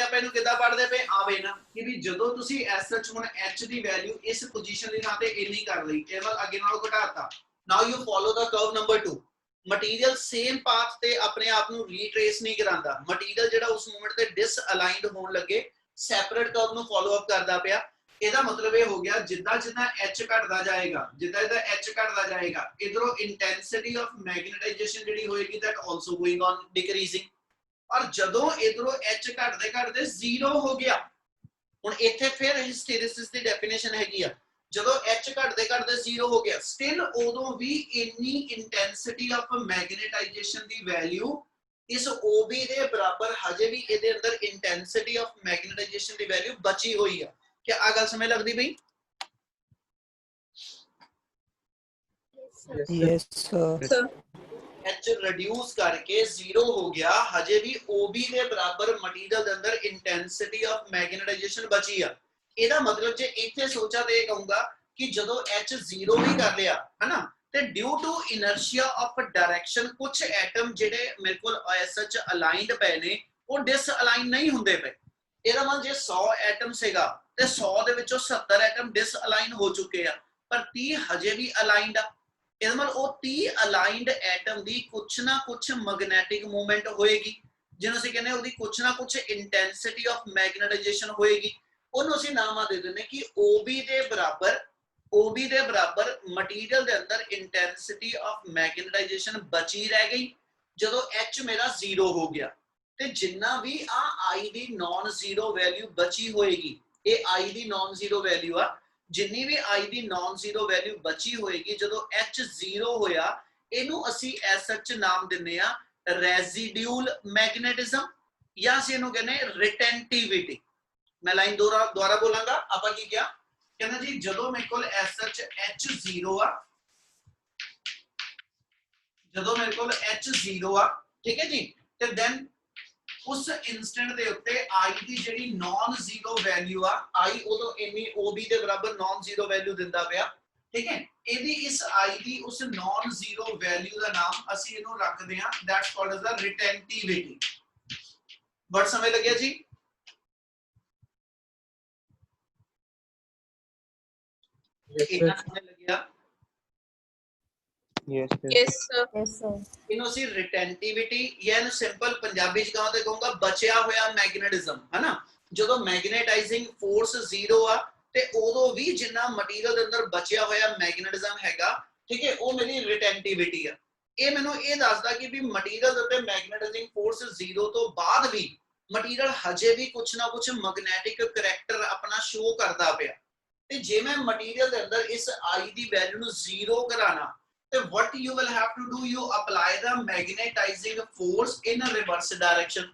ਆਪਾਂ ਇਹਨੂੰ ਕਿੱਦਾਂ ਪੜ੍ਹਦੇ ਪਏ ਆਵੇ ਨਾ ਕਿ ਵੀ ਜਦੋਂ ਤੁਸੀਂ ਐਸ ਸੱਚ ਹੁਣ H ਦੀ ਵੈਲਿਊ ਇਸ ਪੋਜੀਸ਼ਨ ਦੀ ਥਾਂ ਤੇ ਇੰਨੀ ਕਰ ਲਈ, ਕੇਵਲ ਅੱਗੇ ਨਾਲੋਂ ਘਟਾਤਾ। Now you follow the curve number 2। Material same path ਤੇ ਆਪਣੇ ਆਪ ਨੂੰ ਰੀਟ੍ਰੇਸ ਨਹੀਂ ਕਰਾਂਦਾ। ਮਟੀਰੀਅਲ ਜਿਹੜਾ ਉਸ ਮੂਮੈਂਟ ਤੇ ਡਿਸਅਲਾਈਨਡ ਹੋਣ ਲੱਗੇ ਸੈਪਰੇਟ ਕਰਵ ਨੂੰ ਫੋਲੋ ਅਪ ਕਰਦਾ ਪਿਆ। ਇਹਦਾ ਮਤਲਬ ਇਹ ਹੋ ਗਿਆ ਜਿੱਦਾਂ ਜਿੱਦਾਂ H ਘਟਦਾ ਜਾਏਗਾ, ਜਿੱਦਾਂ ਜਿੱਦਾਂ H ਘਟਦਾ ਜਾਏਗਾ, ਇਧਰੋਂ ਇੰਟੈਂਸਿਟੀ ਆਫ ਮੈਗਨੇਟਾਈਜੇਸ਼ਨ ਜਿਹੜੀ ਹੋਏਗੀ ਦੈਟ ਆਲਸੋ ਗੋਇੰਗ ਔਨ ਡਿਕਰੀਜ਼ਿੰਗ। ਔਰ ਜਦੋਂ ਇਧਰੋਂ H ਘਟਦੇ ਘਟਦੇ 0 ਹੋ ਗਿਆ, ਹੁਣ ਇੱਥੇ ਫਿਰ ਹਿਸਟੈਰਿਸਿਸ ਦੀ ਡੈਫੀਨੇਸ਼ਨ ਹੈਗੀ ਆ, ਜਦੋਂ H ਘਟਦੇ ਘਟਦੇ 0 ਹੋ ਗਿਆ, ਸਟਿਲ ਉਦੋਂ ਵੀ ਇੰਨੀ ਇੰਟੈਂਸਿਟੀ ਆਫ ਮੈਗਨੇਟਾਈਜੇਸ਼ਨ ਦੀ ਵੈਲਿਊ ਇਸ OB ਦੇ ਬਰਾਬਰ ਹਜੇ ਵੀ ਇਹਦੇ ਅੰਦਰ ਇੰਟੈਂਸਿਟੀ ਆਫ ਮੈਗਨੇਟਾਈਜੇਸ਼ਨ ਦੀ ਵੈਲਿਊ ਬਚੀ ਹੋਈ ਆ। ਕਿ ਆ ਗੱਲ ਸਮਝ ਲੱਗਦੀ ਬਈ? Yes, sir. H reduce करके 0 हो गया, हजे भी OB ਦੇ ਬਰਾਬਰ ਮਟੀਰੀਅਲ ਦੇ ਅੰਦਰ ਇੰਟੈਂਸਿਟੀ ਆਫ ਮੈਗਨੇਟਾਈਜੇਸ਼ਨ ਬਚੀ ਆ। ਇਹਦਾ ਮਤਲਬ ਜੇ ਇੱਥੇ ਸੋਚਾ ਤੇ ਇਹ ਕਹੂੰਗਾ ਕਿ ਜਦੋਂ H 0 ਵੀ ਕਰ ਲਿਆ, ਹਨਾ, ਤੇ ਡਿਊ ਟੂ ਇਨਰਸ਼ੀਆ ਆਫ ਡਾਇਰੈਕਸ਼ਨ ਕੁਝ ਐਟਮ ਜਿਹੜੇ ਮੇਰੇ ਕੋਲ ਐਸਐਚ ਅਲਾਈਨਡ ਪਏ ਨੇ ਉਹ ਡਿਸਅਲਾਈਨ ਨਹੀਂ ਹੁੰਦੇ ਪਏ। ਇਹਦਾ ਮਤਲਬ ਜੇ 100 ਐਟਮ ਸੀਗਾ ਤੇ 100 ਦੇ ਵਿੱਚੋਂ 70 ਐਟਮ ਡਿਸਅਲਾਈਨ ਹੋ ਚੁੱਕੇ ਆ, ਪਰ 30 ਹਜੇ ਵੀ ਅਲਾਈਨਡ ਆ। ਇਹਦਾ ਮਤਲਬ ਉਹ 30 ਅਲਾਈਨਡ ਐਟਮ ਦੀ ਕੁਛ ਨਾ ਕੁਛ ਮੈਗਨੈਟਿਕ ਮੂਵਮੈਂਟ ਹੋਏਗੀ, ਜਿਹਨੂੰ ਅਸੀਂ ਕਹਿੰਦੇ ਉਹਦੀ ਕੁਛ ਨਾ ਕੁਛ ਇੰਟੈਂਸਿਟੀ ਆਫ ਮੈਗਨੇਟਾਈਜੇਸ਼ਨ ਹੋਏਗੀ। ਉਹਨੂੰ ਅਸੀਂ ਨਾਮ ਦੇ ਦਿੰਦੇ ਕਿ OB ਦੇ ਬਰਾਬਰ OB ਦੇ ਬਰਾਬਰ ਮਟੀਰੀਅਲ ਦੇ ਅੰਦਰ ਇੰਟੈਂਸਿਟੀ ਆਫ ਮੈਗਨੇਟਾਈਜੇਸ਼ਨ ਬਚੀ ਰਹਿ ਗਈ ਜਦੋਂ H ਮੇਰਾ 0 ਹੋ ਗਿਆ ਤੇ ਜਿੰਨਾ ਵੀ ਆ I the naan zero value ਬਚੀ ਹੋਏਗੀ, ਇਹ I the naan zero value ਆ, ਜਿੰਨੀ ਵੀ I the naan zero value ਬਚੀ ਹੋਏਗੀ ਜਦੋਂ H 0 ਹੋਇਆ, ਇਹਨੂੰ ਅਸੀਂ ਐਸ ਸੱਚ ਨਾਮ ਦਿੰਨੇ ਆ ਰੈਜ਼ੀਡਿਊਲ ਮੈਗਨੇਟਿਜ਼ਮ ਜਾਂ ਅਸੀਂ ਇਹਨੂੰ ਕਹਿੰਦੇ ਰਿਟੈਂਟਿਵਿਟੀ। मैं लाइन दोबारा बोलांगा। आपा की क्या कहना जी, जदों मेरे को एस सच H 0 आ, जदों मेरे को H 0 आ, ठीक है जी, ते देन उस इंस्टेंट दे उत्ते I दी जेडी नॉन जीरो वैल्यू आ, I उदों इन्नी OB दे बराबर नॉन जीरो वैल्यू दिंदा पिया, ठीक है। ਇਹਦੀ इस I दी उस नॉन जीरो वैल्यू ਦਾ ਨਾਮ ਅਸੀਂ ਇਹਨੂੰ ਰੱਖਦੇ ਹਾਂ, that's called as the retentivity. Word समझ लग गया जी? Yes, sir. Yes, sir. Yes, sir. Yes, sir. ਇਹਨੂੰ ਅਸੀਂ ਰਿਟੈਂਟਿਵਿਟੀ ਜਾਂ ਇਹਨੂੰ ਸਿੰਪਲ ਪੰਜਾਬੀ ਚ ਕਹਾਂ ਤੇ ਕਹੂੰਗਾ ਬਚਿਆ ਹੋਇਆ ਮੈਗਨੇਟਿਜ਼ਮ, ਹਨਾ। ਜਦੋਂ ਮੈਗਨੇਟਾਈਜ਼ਿੰਗ ਫੋਰਸ 0 ਆ ਤੇ ਉਦੋਂ ਵੀ ਜਿੰਨਾ ਮਟੀਰੀਅਲ ਦੇ ਅੰਦਰ ਬਚਿਆ ਹੋਇਆ ਮੈਗਨੇਟਿਜ਼ਮ ਹੈਗਾ, ਠੀਕ ਹੈ, ਉਹ ਮੇਰੀ ਰਿਟੈਂਟਿਵਿਟੀ ਆ। ਇਹ ਮੈਨੂੰ ਇਹ ਦੱਸਦਾ ਕਿ ਵੀ ਮਟੀਰੀਅਲ ਦੇ ਉੱਤੇ ਮੈਗਨੇਟਾਈਜ਼ਿੰਗ ਫੋਰਸ 0 ਤੋਂ ਬਾਅਦ ਵੀ ਮਟੀਰੀਅਲ ਹਜੇ ਵੀ ਕੁਛ ਨਾ ਕੁਛ ਮੈਗਨੈਟਿਕ ਕਰੈਕਟਰ ਆਪਣਾ ਸ਼ੋ ਕਰਦਾ ਪਿਆ। ਤੇ ਜੇ ਮੈਂ ਮਟੀਰੀਅਲ ਦੇ ਅੰਦਰ ਇਸ I ਦੀ ਵੈਲਿਊ ਨੂੰ 0 ਕਰਾਣਾ ਤੇ what you will have to do, you apply the magnetizing force in a reverse direction।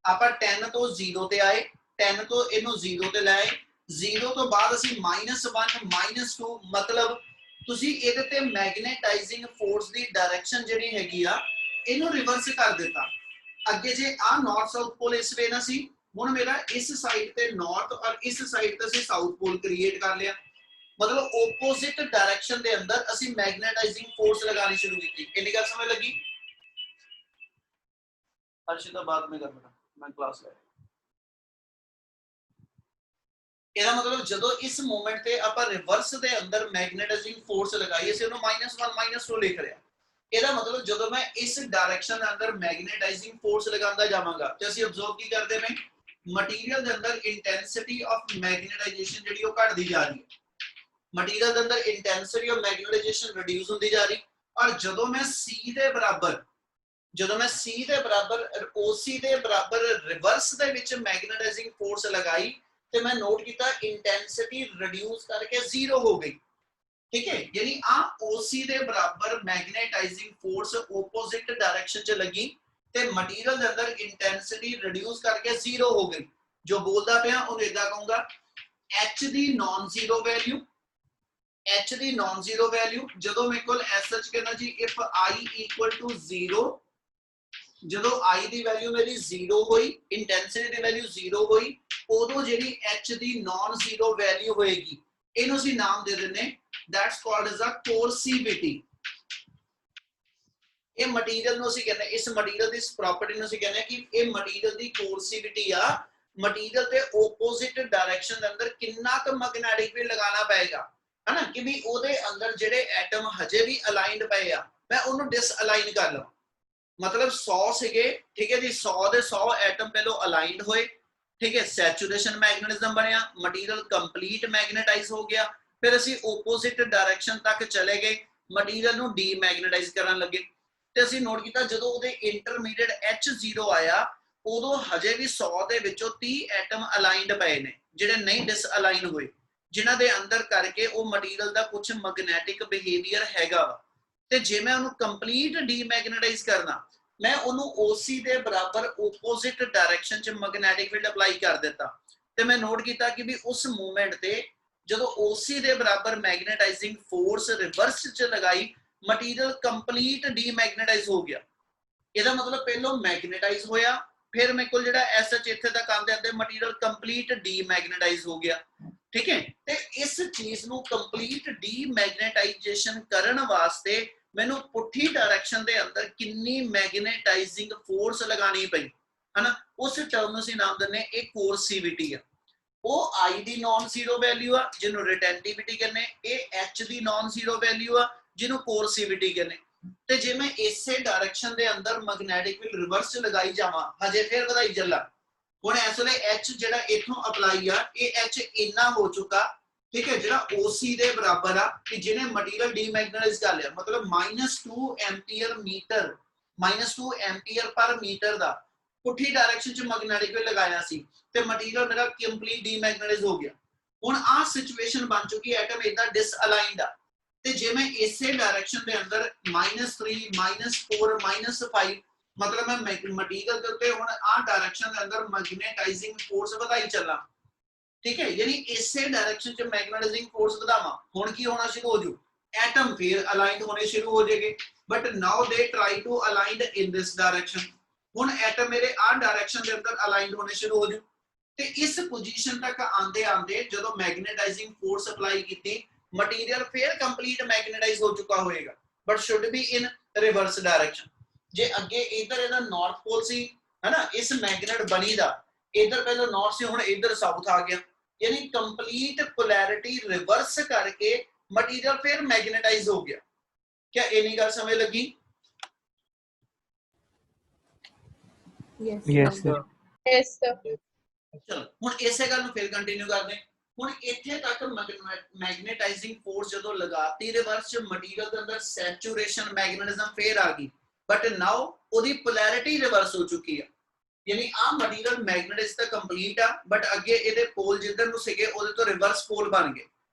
ਆਪਾਂ 10 ਤੋਂ 0 ਤੇ ਆਏ, 10 ਤੋਂ ਇਹਨੂੰ 0 ਤੇ ਲਾਏ, 0 ਤੋਂ ਬਾਅਦ ਅਸੀਂ -1 -2, ਮਤਲਬ ਤੁਸੀਂ ਇਹਦੇ ਤੇ ਮੈਗਨੇਟਾਈਜ਼ਿੰਗ ਫੋਰਸ ਦੀ ਡਾਇਰੈਕਸ਼ਨ ਜਿਹੜੀ ਹੈਗੀ ਆ ਇਹਨੂੰ ਰਿਵਰਸ ਕਰ ਦਿੱਤਾ। ਅੱਗੇ ਜੇ ਆ ਨਾਰਥ ਸਾਊਥ ਪੋਲ ਇਸ ਵੇ ਨਾ ਸੀ, ਹੁਣ ਮੇਰਾ ਇਸ ਸਾਈਡ ਤੇ ਨਾਰਥ ਔਰ ਇਸ ਸਾਈਡ ਤੇ ਅਸੀਂ ਸਾਊਥ ਪੋਲ ਕ੍ਰੀਏਟ ਕਰ ਲਿਆ, मतलब ओपोजिट डायरेक्शन दे अंदर ਅਸੀਂ मैग्नेटाइजिंग फोर्स लगानी शुरू की। इतनी गल समझ लगी? अर्शिता बाद में कर बेटा, मैं क्लास ले। ਇਹਦਾ ਮਤਲਬ ਜਦੋਂ ਇਸ ਮੂਮੈਂਟ ਤੇ ਆਪਾਂ ਰਿਵਰਸ ਦੇ ਅੰਦਰ ਮੈਗਨੇਟਾਈਜ਼ਿੰਗ ਫੋਰਸ ਲਗਾਈ, ਅਸੀਂ ਉਹਨੂੰ -1 -2 ਲਿਖ ਰਿਹਾ। ਇਹਦਾ ਮਤਲਬ ਜਦੋਂ ਮੈਂ ਇਸ ਡਾਇਰੈਕਸ਼ਨ ਦੇ ਅੰਦਰ ਮੈਗਨੇਟਾਈਜ਼ਿੰਗ ਫੋਰਸ ਲਗਾਉਂਦਾ ਜਾਵਾਂਗਾ ਤੇ ਅਸੀਂ ਅਬਜ਼ਰਵ ਕੀ ਕਰਦੇ ਨੇ, ਮਟੀਰੀਅਲ ਦੇ ਅੰਦਰ ਇੰਟੈਂਸਿਟੀ ਆਫ ਮੈਗਨੇਟਾਈਜੇਸ਼ਨ ਜਿਹੜੀ ਉਹ ਘਟਦੀ ਜਾ ਰਹੀ ਹੈ। मटीरियल के अंदर इंटेंसिटी ऑफ मैग्नेटाइजेशन रिड्यूस होती जा रही, और जदों मैं C दे बराबर OC दे बराबर रिवर्स दे विच मैग्नेटाइजिंग फोर्स लगाई ते मैं नोट किया इंटेंसिटी रिड्यूस करके 0 हो गई, ठीक है। यानी आ OC दे बराबर मैग्नेटाइजिंग फोर्स ओपोजिट डायरेक्शन च लगी ते मटीरियल दे अंदर इंटेंसिटी रिड्यूस करके 0 हो गई। जो बोलदा पिया उन्हें इदा कहूंगा H the non zero value, H the naan zero value ਜਦੋਂ ਮੇਰੇ ਕੋਲ ਐਸ ਕਹਿੰਦਾ ਜੀ ਇਫ I = 0, ਜਦੋਂ I ਦੀ ਵੈਲਿਊ ਮੇਰੀ 0 ਹੋਈ, ਇੰਟੈਂਸਿਟੀ ਦੀ ਵੈਲਿਊ 0 ਹੋਈ, ਉਦੋਂ ਜਿਹੜੀ H ਦੀ ਨਾਨ ਜ਼ੀਰੋ ਵੈਲਿਊ ਹੋਏਗੀ ਇਹਨੂੰ ਅਸੀਂ ਨਾਮ ਦੇ ਦਿੰਨੇ, that's called as a coercivity। ਇਹ ਮਟੀਰੀਅਲ ਨੂੰ ਅਸੀਂ ਕਹਿੰਦੇ, ਇਸ ਮਟੀਰੀਅਲ ਦੀ ਇਸ ਪ੍ਰਾਪਰਟੀ ਨੂੰ ਅਸੀਂ ਕਹਿੰਦੇ ਕਿ ਇਹ ਮਟੀਰੀਅਲ ਦੀ ਕੋਰਸਿਵਿਟੀ ਆ। ਮਟੀਰੀਅਲ ਦੇ ਆਪੋਜ਼ਿਟ ਡਾਇਰੈਕਸ਼ਨ ਦੇ ਅੰਦਰ ਕਿੰਨਾ ਕੁ ਮੈਗਨੈਟਿਕ ਫੀਲਡ ਲਗਾਉਣਾ ਪਏਗਾ, है ना, कि भी ਉਹਦੇ ਅੰਦਰ ਜਿਹੜੇ ਐਟਮ ਹਜੇ ਵੀ ਅਲਾਈਨਡ ਪਏ ਆ ਮੈਂ ਉਹਨੂੰ ਡਿਸਅਲਾਈਨ ਕਰ ਲਵਾਂ। ਮਤਲਬ 100 ਸੀਗੇ, ਠੀਕ ਹੈ ਜੀ, 100 ਦੇ 100 ਐਟਮ ਪਹਿਲਾਂ ਅਲਾਈਨਡ ਹੋਏ, ਠੀਕ ਹੈ, ਸੈਚੂਰੇਸ਼ਨ ਮੈਗਨੇਟਿਜ਼ਮ ਬਣਿਆ, ਮਟੀਰੀਅਲ ਕੰਪਲੀਟ ਮੈਗਨੇਟਾਈਜ਼ ਹੋ ਗਿਆ, ਫਿਰ ਅਸੀਂ ਆਪੋਜ਼ਿਟ ਡਾਇਰੈਕਸ਼ਨ ਤੱਕ ਚਲੇ ਗਏ, ਮਟੀਰੀਅਲ ਨੂੰ ਡੀਮੈਗਨੇਟਾਈਜ਼ ਕਰਨ ਲੱਗੇ ਤੇ ਅਸੀਂ ਨੋਟ ਕੀਤਾ ਜਦੋਂ ਉਹਦੇ ਇੰਟਰਮੀਡੀਏਟ H0 ਆਇਆ ਉਦੋਂ ਹਜੇ ਵੀ 100 ਦੇ ਵਿੱਚੋਂ 30 ਐਟਮ ਅਲਾਈਨਡ ਪਏ ਨੇ ਜਿਹੜੇ ਨਹੀਂ ਡਿਸਅਲਾਈਨ ਹੋਏ, ਜਿਨ੍ਹਾਂ ਦੇ ਅੰਦਰ ਕਰਕੇ ਉਹ ਮਟੀਰੀਅਲ ਦਾ ਕੁਝ ਮੈਗਨੈਟਿਕ ਬਿਹੇਵੀਅਰ ਹੈਗਾ ਵਾ। ਤੇ ਜੇ ਮੈਂ ਉਹਨੂੰ ਕੰਪਲੀਟ ਡੀਮੈਗਨੇਟਾਈਜ਼ ਕਰਨਾ, ਮੈਂ ਉਹਨੂੰ OC ਦੇ ਬਰਾਬਰ ਆਪੋਜ਼ਿਟ ਡਾਇਰੈਕਸ਼ਨ 'ਚ ਮੈਗਨੈਟਿਕ ਫੀਲਡ ਅਪਲਾਈ ਕਰ ਦਿੱਤਾ ਤੇ ਮੈਂ ਨੋਟ ਕੀਤਾ ਕਿ ਵੀ ਉਸ ਮੂਵਮੈਂਟ ਤੇ ਜਦੋਂ OC ਦੇ ਬਰਾਬਰ ਮੈਗਨੇਟਾਈਜ਼ਿੰਗ ਫੋਰਸ ਰਿਵਰਸ 'ਚ ਲਗਾਈ, ਮਟੀਰੀਅਲ ਕੰਪਲੀਟ ਡੀਮੈਗਨੇਟਾਈਜ਼ ਹੋ ਗਿਆ। ਇਹਦਾ ਮਤਲਬ ਪਹਿਲਾਂ ਮੈਗਨੇਟਾਈਜ਼ ਹੋਇਆ, ਫਿਰ ਮੇਰੇ ਕੋਲ ਜਿਹੜਾ SH ਇੱਥੇ ਤੱਕ ਆਉਂਦੇ ਆਉਂਦੇ ਮਟੀਰੀਅਲ ਕੰਪਲੀਟ ਡੀਮੈਗਨੇਟਾਈਜ਼ ਹੋ ਗਿਆ, ठीक है। ਤੇ ਇਸ ਚੀਜ਼ ਨੂੰ ਕੰਪਲੀਟ ਡੀਮੈਗਨੇਟਾਈਜੇਸ਼ਨ ਕਰਨ ਵਾਸਤੇ ਮੈਨੂੰ ਪੁੱਠੀ ਡਾਇਰੈਕਸ਼ਨ ਦੇ ਅੰਦਰ ਕਿੰਨੀ ਮੈਗਨੇਟਾਈਜ਼ਿੰਗ ਫੋਰਸ ਲਗਾਣੀ ਪਈ, ਹਨਾ, ਉਸ ਟਰਮ ਨੂੰ ਅਸੀਂ ਨਾਮ ਦਿੰਦੇ ਇਹ ਕੋਰਸਿਵਿਟੀ ਆ। ਉਹ I the naan zero value ਆ ਜਿਹਨੂੰ ਰਿਟੈਂਟਿਵਿਟੀ ਕਹਿੰਦੇ, ਇਹ H ਦੀ ਨਾਨ ਜ਼ੀਰੋ ਵੈਲਿਊ ਆ ਜਿਹਨੂੰ ਕੋਰਸਿਵਿਟੀ ਕਹਿੰਦੇ। ਤੇ ਜੇ ਮੈਂ ਇਸੇ ਡਾਇਰੈਕਸ਼ਨ ਦੇ ਅੰਦਰ ਮੈਗਨੈਟਿਕ ਫੀਲਡ ਰਿਵਰਸ ਲਗਾਈ ਜਾਵਾਂ, ਹਜੇ ਫਿਰ ਵਧਾਈ ਚੱਲਾਂ, ਹੁਣ ਇਸ ਵੇਲੇ H ਜਿਹੜਾ ਇਥੋਂ ਅਪਲਾਈ ਆ ਇਹ H ਇੰਨਾ ਹੋ ਚੁੱਕਾ ठीक है ਜਿਹੜਾ OC ਦੇ ਬਰਾਬਰ ਆ ਕਿ ਜਿਹਨੇ ਮਟੀਰੀਅਲ ਡੀਮੈਗਨੇਟਾਈਜ਼ ਕਰ ਲਿਆ ਮਤਲਬ -2 ਐਂਪੀਅਰ ਮੀਟਰ -2 ਐਂਪੀਅਰ ਪਰ ਮੀਟਰ ਦਾ ਪੁੱਠੀ ਡਾਇਰੈਕਸ਼ਨ ਚ ਮੈਗਨੈਟਿਕ ਫੀਲਡ ਲਗਾਇਆ ਸੀ ਤੇ ਮਟੀਰੀਅਲ ਮੇਰਾ ਕੰਪਲੀਟ ਡੀਮੈਗਨੇਟਾਈਜ਼ ਹੋ ਗਿਆ ਹੁਣ ਆ ਸਿਚੁਏਸ਼ਨ ਬਣ ਚੁੱਕੀ ਹੈ ਐਟਮ ਇਦਾਂ ਡਿਸਅਲਾਈਨਡ ਆ ਤੇ ਜੇ ਮੈਂ ਇਸੇ ਡਾਇਰੈਕਸ਼ਨ ਦੇ ਅੰਦਰ -3 -4 -5 मतलब मैं मटेरियल के उत्ते हुन आ डायरेक्शन के अंदर मैग्नेटाइजिंग फोर्स ਵਧਾਈ ਚੱਲਾਂ ठीक है यानी इसे डायरेक्शन च मैग्नेटाइजिंग फोर्स ਵਧਾਵਾਂ ਹੁਣ ਕੀ ਹੋਣਾ ਸ਼ੁਰੂ ਹੋ ਜੂ एटम फिर अलाइंड होने शुरू हो जाएंगे but now they try to aligned in this direction हुन एटम मेरे आ डायरेक्शन के अंदर अलाइंड होने शुरू हो जू ते इस पोजीशन तक आंदे आंदे जदों मैग्नेटाइजिंग फोर्स अप्लाई कीती मटेरियल फिर कंप्लीट मैग्नेटाइज हो चुका होएगा but should be in reverse direction जे अगे इधर इधर नॉर्थ पोल सी है ना इस मैग्नेट बनी दा इधर पहले नॉर्थ से हुन इधर साउथ आ गया यानी कंप्लीट पोलैरिटी रिवर्स करके मटेरियल फिर मैग्नेटाइज हो गया क्या इन्नी गल समझ लगी Yes, sir. Yes, sir. चलो हुन इसे गल नु फिर कंटिन्यू करदे हुन इथे तक मैग्नेटाइजिंग फोर्स जदों लगाती रिवर्स च मटेरियल दे अंदर सैचुरेशन मैग्नेटिज्म फिर आ गई बट नाउ ओदी पोलैरिटी रिवर्स हो चुकी है यानी आ मटेरियल मैग्नेटिज्म तक कंप्लीट आ बट अगे इहदे पोल जिधर नु सीगे ओदे तो रिवर्स पोल बन गए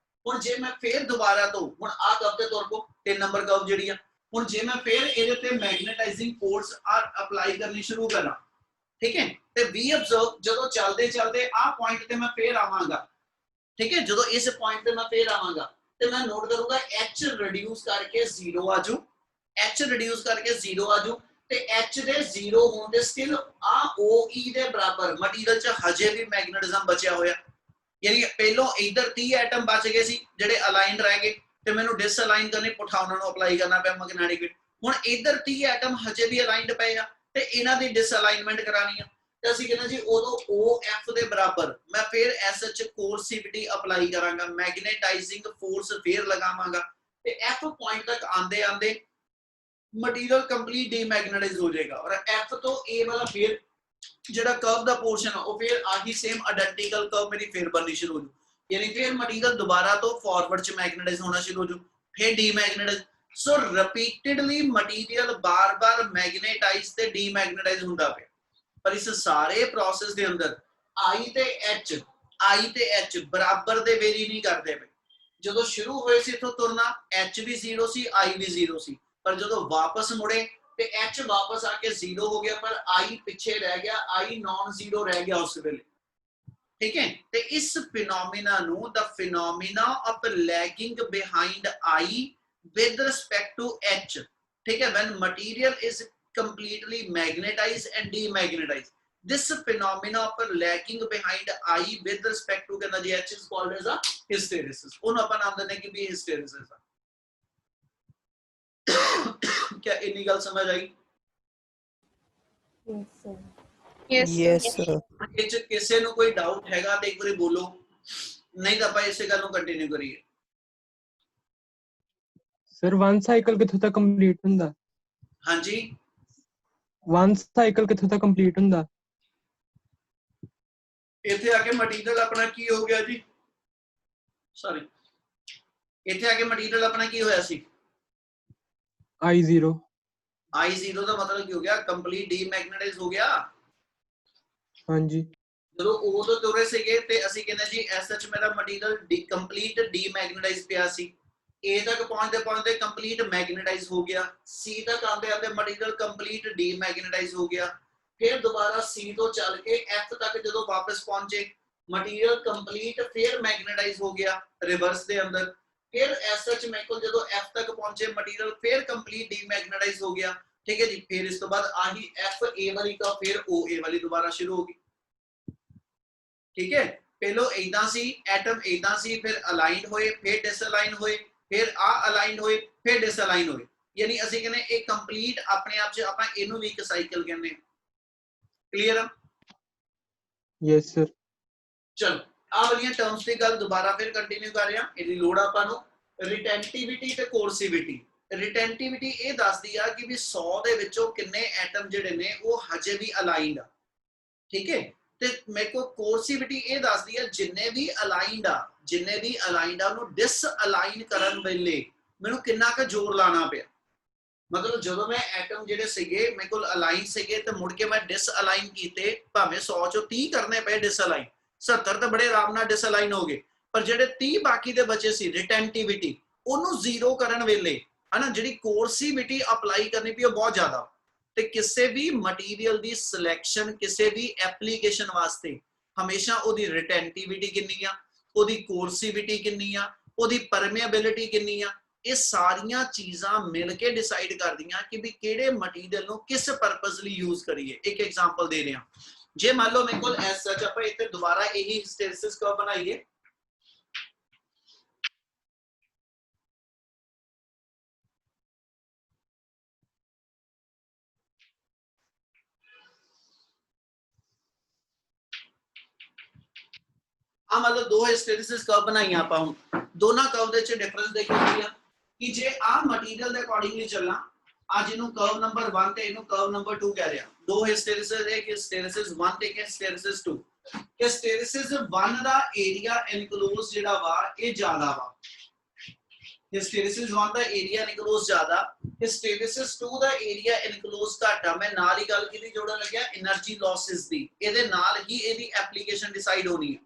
हुन जे मैं फिर दोबारा तो हुन आ कर्व ते तुर पो 3 नंबर कर्व जेडी आ हुन जे मैं फिर इहदे ते मैग्नेटाइजिंग फोर्स अप्लाई करनी शुरू करा ठीक है ते वी ऑब्जर्व जदों चलदे चलदे आ पॉइंट ते मैं फिर आवांगा ठीक है जदों इस पॉइंट ते मैं फिर आवांगा ते मैं नोट करूंगा h रिड्यूस करके 0 आजू h रिड्यूस करके 0 आजू ते h दे 0 होण दे स्टिल आ OE दे बराबर मटेरियल च हजे भी मैग्नेटिज्म बचिया होया यानी पहलो इधर 30 एटम बच गए सी जेडे अलाइंड रह गए ते मैनू डिसअलाइन करने पुठा उन्हां नू अप्लाई करना पे मैग्नेटिक फील्ड हुन इधर 30 एटम हजे भी अलाइंड पे आ ते इन्हां दी डिसअलाइनमेंट करानी आ ते ਅਸੀਂ ਕਹਿੰਦੇ ਜੀ ਉਦੋਂ OF ਦੇ ਬਰਾਬਰ ਮੈਂ ਫਿਰ SH ਕੋਰਸਿਵਿਟੀ ਅਪਲਾਈ ਕਰਾਂਗਾ ਮੈਗਨੇਟਾਈਜ਼ਿੰਗ ਫੋਰਸ ਫਿਰ ਲਗਾਵਾਂਗਾ ਤੇ F ਪੁਆਇੰਟ ਤੱਕ ਆਂਦੇ ਆਂਦੇ मटीरियल कंप्लीट डीमैग्नेटाइज हो जाएगा और F तो A वाला फिर जेड़ा कर्व दा पोर्शन है वो फिर आही सेम आइडेंटिकल कर्व मेरी फिर बननी शुरू हो जू यानी फिर मटीरियल दोबारा तो फॉरवर्ड च मैग्नेटाइज होना शुरू हो जू फिर डीमैग्नेटाइज सो रिपीटेडली मटीरियल बार-बार मैग्नेटाइज ते डीमैग्नेटाइज हुंदा पे पर इस सारे प्रोसेस दे अंदर I ते H बराबर दे वेरी नहीं करदे पे जदों शुरू होए सी इथों तुरना H भी 0 सी I भी 0 सी पर जो वापस मुड़े तो H वापस आके 0 हो गया पर I पीछे रह गया I नॉन जीरो रह गया उस वेले ठीक है तो इस फिनोमिना नु the phenomena of lagging behind I with respect to H ठीक है when material is completely magnetized and demagnetized this phenomena of lagging behind I with respect to कहना जी H is called as a hysteresis उन अपन नाम देने की भी hysteresis क्या इन्नी गल समझ आई Yes, Yes, sir. sir. ਇਹ ਚ ਕਿਸੇ ਨੂੰ ਕੋਈ ਡਾਊਟ ਹੈਗਾ ਤੇ ਇੱਕ ਵਾਰੀ ਬੋਲੋ ਨਹੀਂ ਤਾਂ ਆਪਾਂ ਇਸੇ ਗੱਲ ਨੂੰ ਕੰਟੀਨਿਊ ਕਰੀਏ ਸਰ ਵਨ ਸਾਈਕਲ ਕਿੱਥੋਂ ਤੱਕ ਕੰਪਲੀਟ ਹੁੰਦਾ ਹਾਂਜੀ ਵਨ ਸਾਈਕਲ ਕਿੱਥੋਂ ਤੱਕ ਕੰਪਲੀਟ ਹੁੰਦਾ ਇੱਥੇ ਆ ਕੇ ਮਟੀਰੀਅਲ ਆਪਣਾ ਕੀ ਹੋ ਗਿਆ ਜੀ ਸੌਰੀ ਇੱਥੇ ਆ ਕੇ ਮਟੀਰੀਅਲ ਆਪਣਾ ਕੀ ਹੋਇਆ ਸੀ I0 I0 ਦਾ ਮਤਲਬ ਕੀ ਹੋ ਗਿਆ ਕੰਪਲੀਟ ਡੀਮੈਗਨੇਟਾਈਜ਼ ਹੋ ਗਿਆ ਹਾਂਜੀ ਜਦੋਂ ਉਹ ਤੋਂ ਤੁਰੇ ਸੀਗੇ ਤੇ ਅਸੀਂ ਕਹਿੰਦੇ ਜੀ SH ਮੇਰਾ ਮਟੀਰੀਅਲ ਕੰਪਲੀਟ ਡੀਮੈਗਨੇਟਾਈਜ਼ ਪਿਆ ਸੀ A ਤੱਕ ਪਹੁੰਚਦੇ ਕੰਪਲੀਟ ਮੈਗਨੇਟਾਈਜ਼ ਹੋ ਗਿਆ C ਤੱਕ ਆਂਦੇ ਮਟੀਰੀਅਲ ਕੰਪਲੀਟ ਡੀਮੈਗਨੇਟਾਈਜ਼ ਹੋ ਗਿਆ फिर दोबारा C तो चल के F तक जो वापस पहुंचे मटीरियल कंप्लीट फिर मैग्नेटाइज हो गया रिवर्स दे अंदर फिर SH मैकल जो F तक पहुंचे मटीरियल फिर कंप्लीट डीमैग्नेटाइज हो गया ठीक है जी फिर इस तो बाद आही FA वाली का फिर OA वाली दोबारा शुरू होगी ठीक है पहलो इदां सी एटम इदां सी फिर अलाइंड होए फिर डिसअलाइन होए फिर आ अलाइंड होए फिर डिसअलाइन होए यानी ਅਸੀਂ ਕਹਿੰਦੇ ਇਹ ਕੰਪਲੀਟ ਆਪਣੇ ਆਪ ਚ ਆਪਾਂ ਇਹਨੂੰ ਵੀ ਇੱਕ ਸਾਈਕਲ ਕਹਿੰਦੇ ਹਾਂ क्लियर है यस सर चलो आ वाली टर्म्स की गल दोबारा फिर कंटिन्यू कर रहे हैं इहदी लोड़ ਆਪਾਂ ਨੂੰ रिटेंटिविटी ते कोर्सिविटी रिटेंटिविटी ਇਹ ਦੱਸਦੀ ਆ ਕਿ ਵੀ 100 ਦੇ ਵਿੱਚੋਂ ਕਿੰਨੇ ਐਟਮ ਜਿਹੜੇ ਨੇ ਉਹ ਹਜੇ ਵੀ ਅਲਾਈਨਡ ਆ ਠੀਕ ਹੈ ਤੇ ਮੇਰੇ ਕੋ ਕੋਰਸਿਵਿਟੀ ਇਹ ਦੱਸਦੀ ਆ ਜਿੰਨੇ ਵੀ ਅਲਾਈਨਡ ਆ ਉਹਨੂੰ ਡਿਸਅਲਾਈਨ ਕਰਨ ਵੇਲੇ ਮੈਨੂੰ ਕਿੰਨਾ ਕੁ ਜ਼ੋਰ ਲਾਣਾ ਪਿਆ। ਮਤਲਬ ਜਦੋਂ ਮੈਂ ਐਟਮ ਜਿਹੜੇ ਸੀਗੇ ਮੇਰੇ ਕੋਲ ਅਲਾਈਨ ਸੀਗੇ ਤੇ ਮੁੜ ਕੇ ਮੈਂ ਡਿਸਅਲਾਈਨ ਕੀਤੇ, ਭਾਵੇਂ 100 ਚੋਂ 30 ਕਰਨੇ ਪਏ ਡਿਸਅਲਾਈਨ, 70 ਤਾਂ ਬੜੇ ਆਰਾਮ ਨਾਲ ਡਿਸਅਲਾਈਨ ਹੋ ਗਏ, ਪਰ ਜਿਹੜੇ 30 ਬਾਕੀ ਦੇ ਬਚੇ ਸੀ ਰਿਟੈਂਟਿਵਿਟੀ, ਉਹਨੂੰ ਜ਼ੀਰੋ ਕਰਨ ਵੇਲੇ ਹਨਾ ਜਿਹੜੀ ਕੋਰਸਿਵਿਟੀ ਅਪਲਾਈ ਕਰਨੀ ਪਈ ਉਹ ਬਹੁਤ ਜ਼ਿਆਦਾ। ਤੇ ਕਿਸੇ ਵੀ ਮਟੀਰੀਅਲ ਦੀ ਸਿਲੈਕਸ਼ਨ, ਕਿਸੇ ਵੀ ਐਪਲੀਕੇਸ਼ਨ ਵਾਸਤੇ ਹਮੇਸ਼ਾ ਉਹਦੀ ਰਿਟੈਂਟਿਵਿਟੀ ਕਿੰਨੀ ਆ, ਉਹਦੀ ਕੋਰਸਿਵਿਟੀ ਕਿੰਨੀ ਆ, ਉਹਦੀ ਪਰਮੇਬਿਲਿਟੀ ਕਿੰਨੀ ਆ, ਇਹ ਸਾਰੀਆਂ ਚੀਜ਼ਾਂ ਮਿਲ ਕੇ ਡਿਸਾਈਡ ਕਰਦੀਆਂ ਕਿ ਵੀ ਕਿਹੜੇ ਮਟੀਰੀਅਲ ਨੂੰ ਕਿਸ ਪਰਪਸ ਲਈ ਯੂਜ਼ ਕਰੀਏ। ਇੱਕ ਐਗਜ਼ਾਮਪਲ ਦੇ ਰਿਹਾ, ਜੇ ਮੰਨ ਲਓ ਮੇਰੇ ਕੋਲ ਐਸ ਸੱਚ ਆਪਾਂ ਇੱਥੇ ਦੁਬਾਰਾ ਇਹੀ ਹਿਸਟੈਰਿਸਿਸ ਕਰਵ ਬਣਾਈਏ, ਆ ਮਤਲਬ ਦੋ ਹਿਸਟੈਰਿਸਿਸ ਕਰਵ ਬਣਾਈਆਂ ਆਪਾਂ, ਹੁਣ ਦੋਨਾਂ ਕਰਵ ਦੇ ਵਿੱਚ ਡਿਫਰੈਂਸ ਦੇਖੋ ਕੀ ਆ ਕਿ ਜੇ ਆ ਮਟੀਰੀਅਲ ਦੇ ਅਕੋਰਡਿੰਗਲੀ ਚੱਲਣਾ, ਅੱਜ ਇਹਨੂੰ ਕਰਵ ਨੰਬਰ 1 ਤੇ ਇਹਨੂੰ ਕਰਵ ਨੰਬਰ 2 ਕਹਿ ਰਿਹਾ, ਦੋ ਹਿਸਟੈਰਿਸਿਸ ਹੈ ਕਿ ਹਿਸਟੈਰਿਸਿਸ 1 ਤੇ ਕਿ ਹਿਸਟੈਰਿਸਿਸ 2। ਹਿਸਟੈਰਿਸਿਸ 1 ਦਾ ਏਰੀਆ ਇਨਕਲੋਜ਼ ਜਿਹੜਾ ਵਾ ਇਹ ਜ਼ਿਆਦਾ ਵਾ, ਹਿਸਟੈਰਿਸਿਸ 1 ਦਾ ਏਰੀਆ ਇਨਕਲੋਜ਼ ਜ਼ਿਆਦਾ, ਹਿਸਟੈਰਿਸਿਸ 2 ਦਾ ਏਰੀਆ ਇਨਕਲੋਜ਼ ਘੱਟ ਆ। ਮੈਂ ਨਾਲ ਹੀ ਗੱਲ ਕੀਤੀ ਜੋੜਨ ਲੱਗਿਆ એનર્ਜੀ ਲੌਸਸ ਦੀ, ਇਹਦੇ ਨਾਲ ਹੀ ਇਹਦੀ ਐਪਲੀਕੇਸ਼ਨ ਡਿਸਾਈਡ ਹੋਣੀ ਹੈ।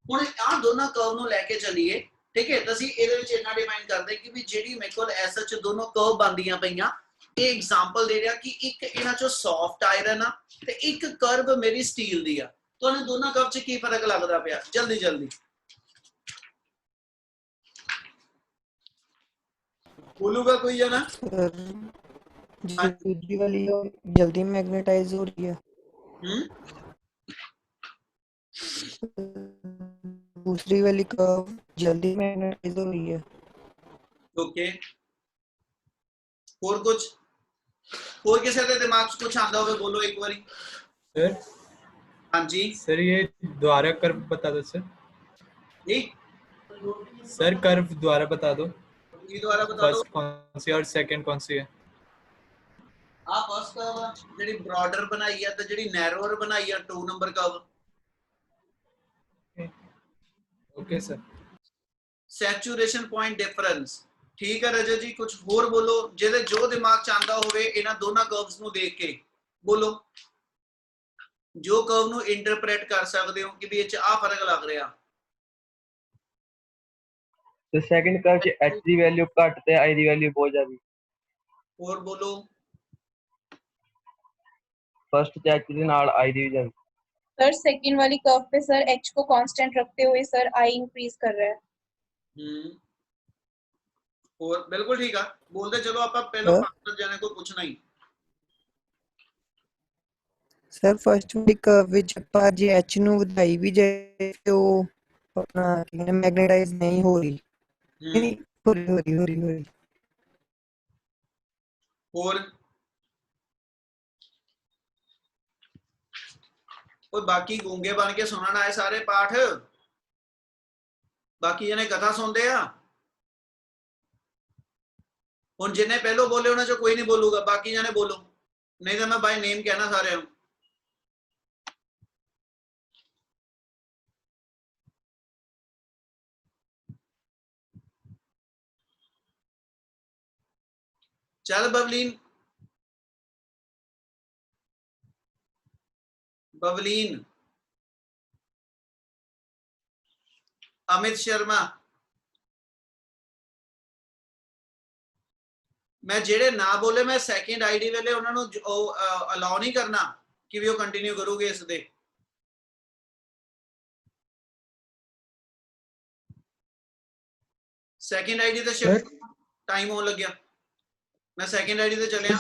ਹੁਣ ਆ ਦੋਨਾਂ ਕਰਵ ਨੂੰ ਲੈ ਕੇ ਚੱਲੀਏ, ਠੀਕ ਹੈ, ਤਾਂ ਅਸੀਂ ਇਹਦੇ ਵਿੱਚ ਇੰਨਾ ਡਿਫਾਈਨ ਕਰਦੇ ਕਿ ਵੀ ਜਿਹੜੀ ਮੇਰੇ ਕੋਲ ਐਸਐਚ ਦੋਨੋਂ ਕਰਵ ਬਣਦੀਆਂ ਪਈਆਂ, ਇਹ ਐਗਜ਼ਾਮਪਲ ਦੇ ਰਿਹਾ ਕਿ ਇੱਕ ਇਹਨਾਂ ਚੋਂ ਸੌਫਟ ਆਇਰਨ ਆ ਤੇ ਇੱਕ ਕਰਵ ਮੇਰੀ ਸਟੀਲ ਦੀ ਆ। ਤੁਹਾਨੂੰ ਦੋਨਾਂ ਕਰਵ 'ਚ ਕੀ ਫਰਕ ਲੱਗਦਾ ਪਿਆ? ਜਲਦੀ ਜਲਦੀ बोलूगा कोई है ना? सर जो दूसरी वाली है, जल्दी मैग्नेटाइज हो रही है। दूसरी वाली कर्व जल्दी मैग्नेटाइज हो रही है। ओके, और कुछ और किसी के दिमाग से कुछ आंदा होवे बोलो एक बारी। सर हाँ जी सर, ये द्वारा कर्व बता दो सर। जी सर कर्व द्वारा बता दो, ये दोबारा बता दो। फर्स्ट कौन सी और सेकंड कौन सी है? आ फर्स्ट कर्व जेडी ब्रॉडर बनाई है ते जेडी नैरोअर बनाई है 2 number curve. Okay sir. Saturation point difference, ठीक है रजत जी, कुछ और बोलो जेदे जो दिमाग च आंदा होवे इना दोनों कर्व्स नु देख के बोलो, जो कर्व नु इंटरप्रेट कर सकते हो कि भी इच आ फर्क लग रहा। तो सेकंड कर्व च h ਦੀ ਵੈਲਿਊ ਘੱਟ ਤੇ i ਦੀ ਵੈਲਿਊ ਬਹੁਤ ਜ਼ਿਆਦੀ। और बोलो फर्स्ट च h ਦੇ ਨਾਲ i ਦੀ ਵੀ ਜ਼ਿਆਦੀ। सर सेकंड वाली कर्व पे सर h को कांस्टेंट रखते हुए सर i इंक्रीज कर रहा है। और बिल्कुल ठीक है, बोलते चलो आप पहले पार्टनर जाने को पूछना ही। सर फर्स्ट वाली कर्व ਵਿੱਚ ਆਪਾਂ ਜੇ h ਨੂੰ ਵਧਾਈ ਵੀ ਜਾਏ ਤੇ ਉਹ ਆਪਣਾ ਕਿਹਨੇ ਮੈਗਨੇਟਾਈਜ਼ ਨਹੀਂ ਹੋ ਰਹੀ। ਨਹੀਂ ਹੋ ਰਹੀ। और बाकी गूंगे बन के सुनना है सारे पाठ, बाकी जने कथा सुनते आ। हुण जिन्हें पहलो बोले उन्हें जो कोई नहीं बोलूगा, बाकी जने बोलो, नहीं तो मैं बाय नेम कहना सारे। चल बबलीन, बबलीन, अमित शर्मा, मैं जेड़े ना बोले मैं सैकेंड आईडी वेले उन्हां नूं अलाउ नहीं करना कि भी वो कंटिन्यू करोगे इस दे। सैकेंड आईडी ते शिफ्ट टाइम होने लग गया, मैं सैकेंड आईडी ते चलिया।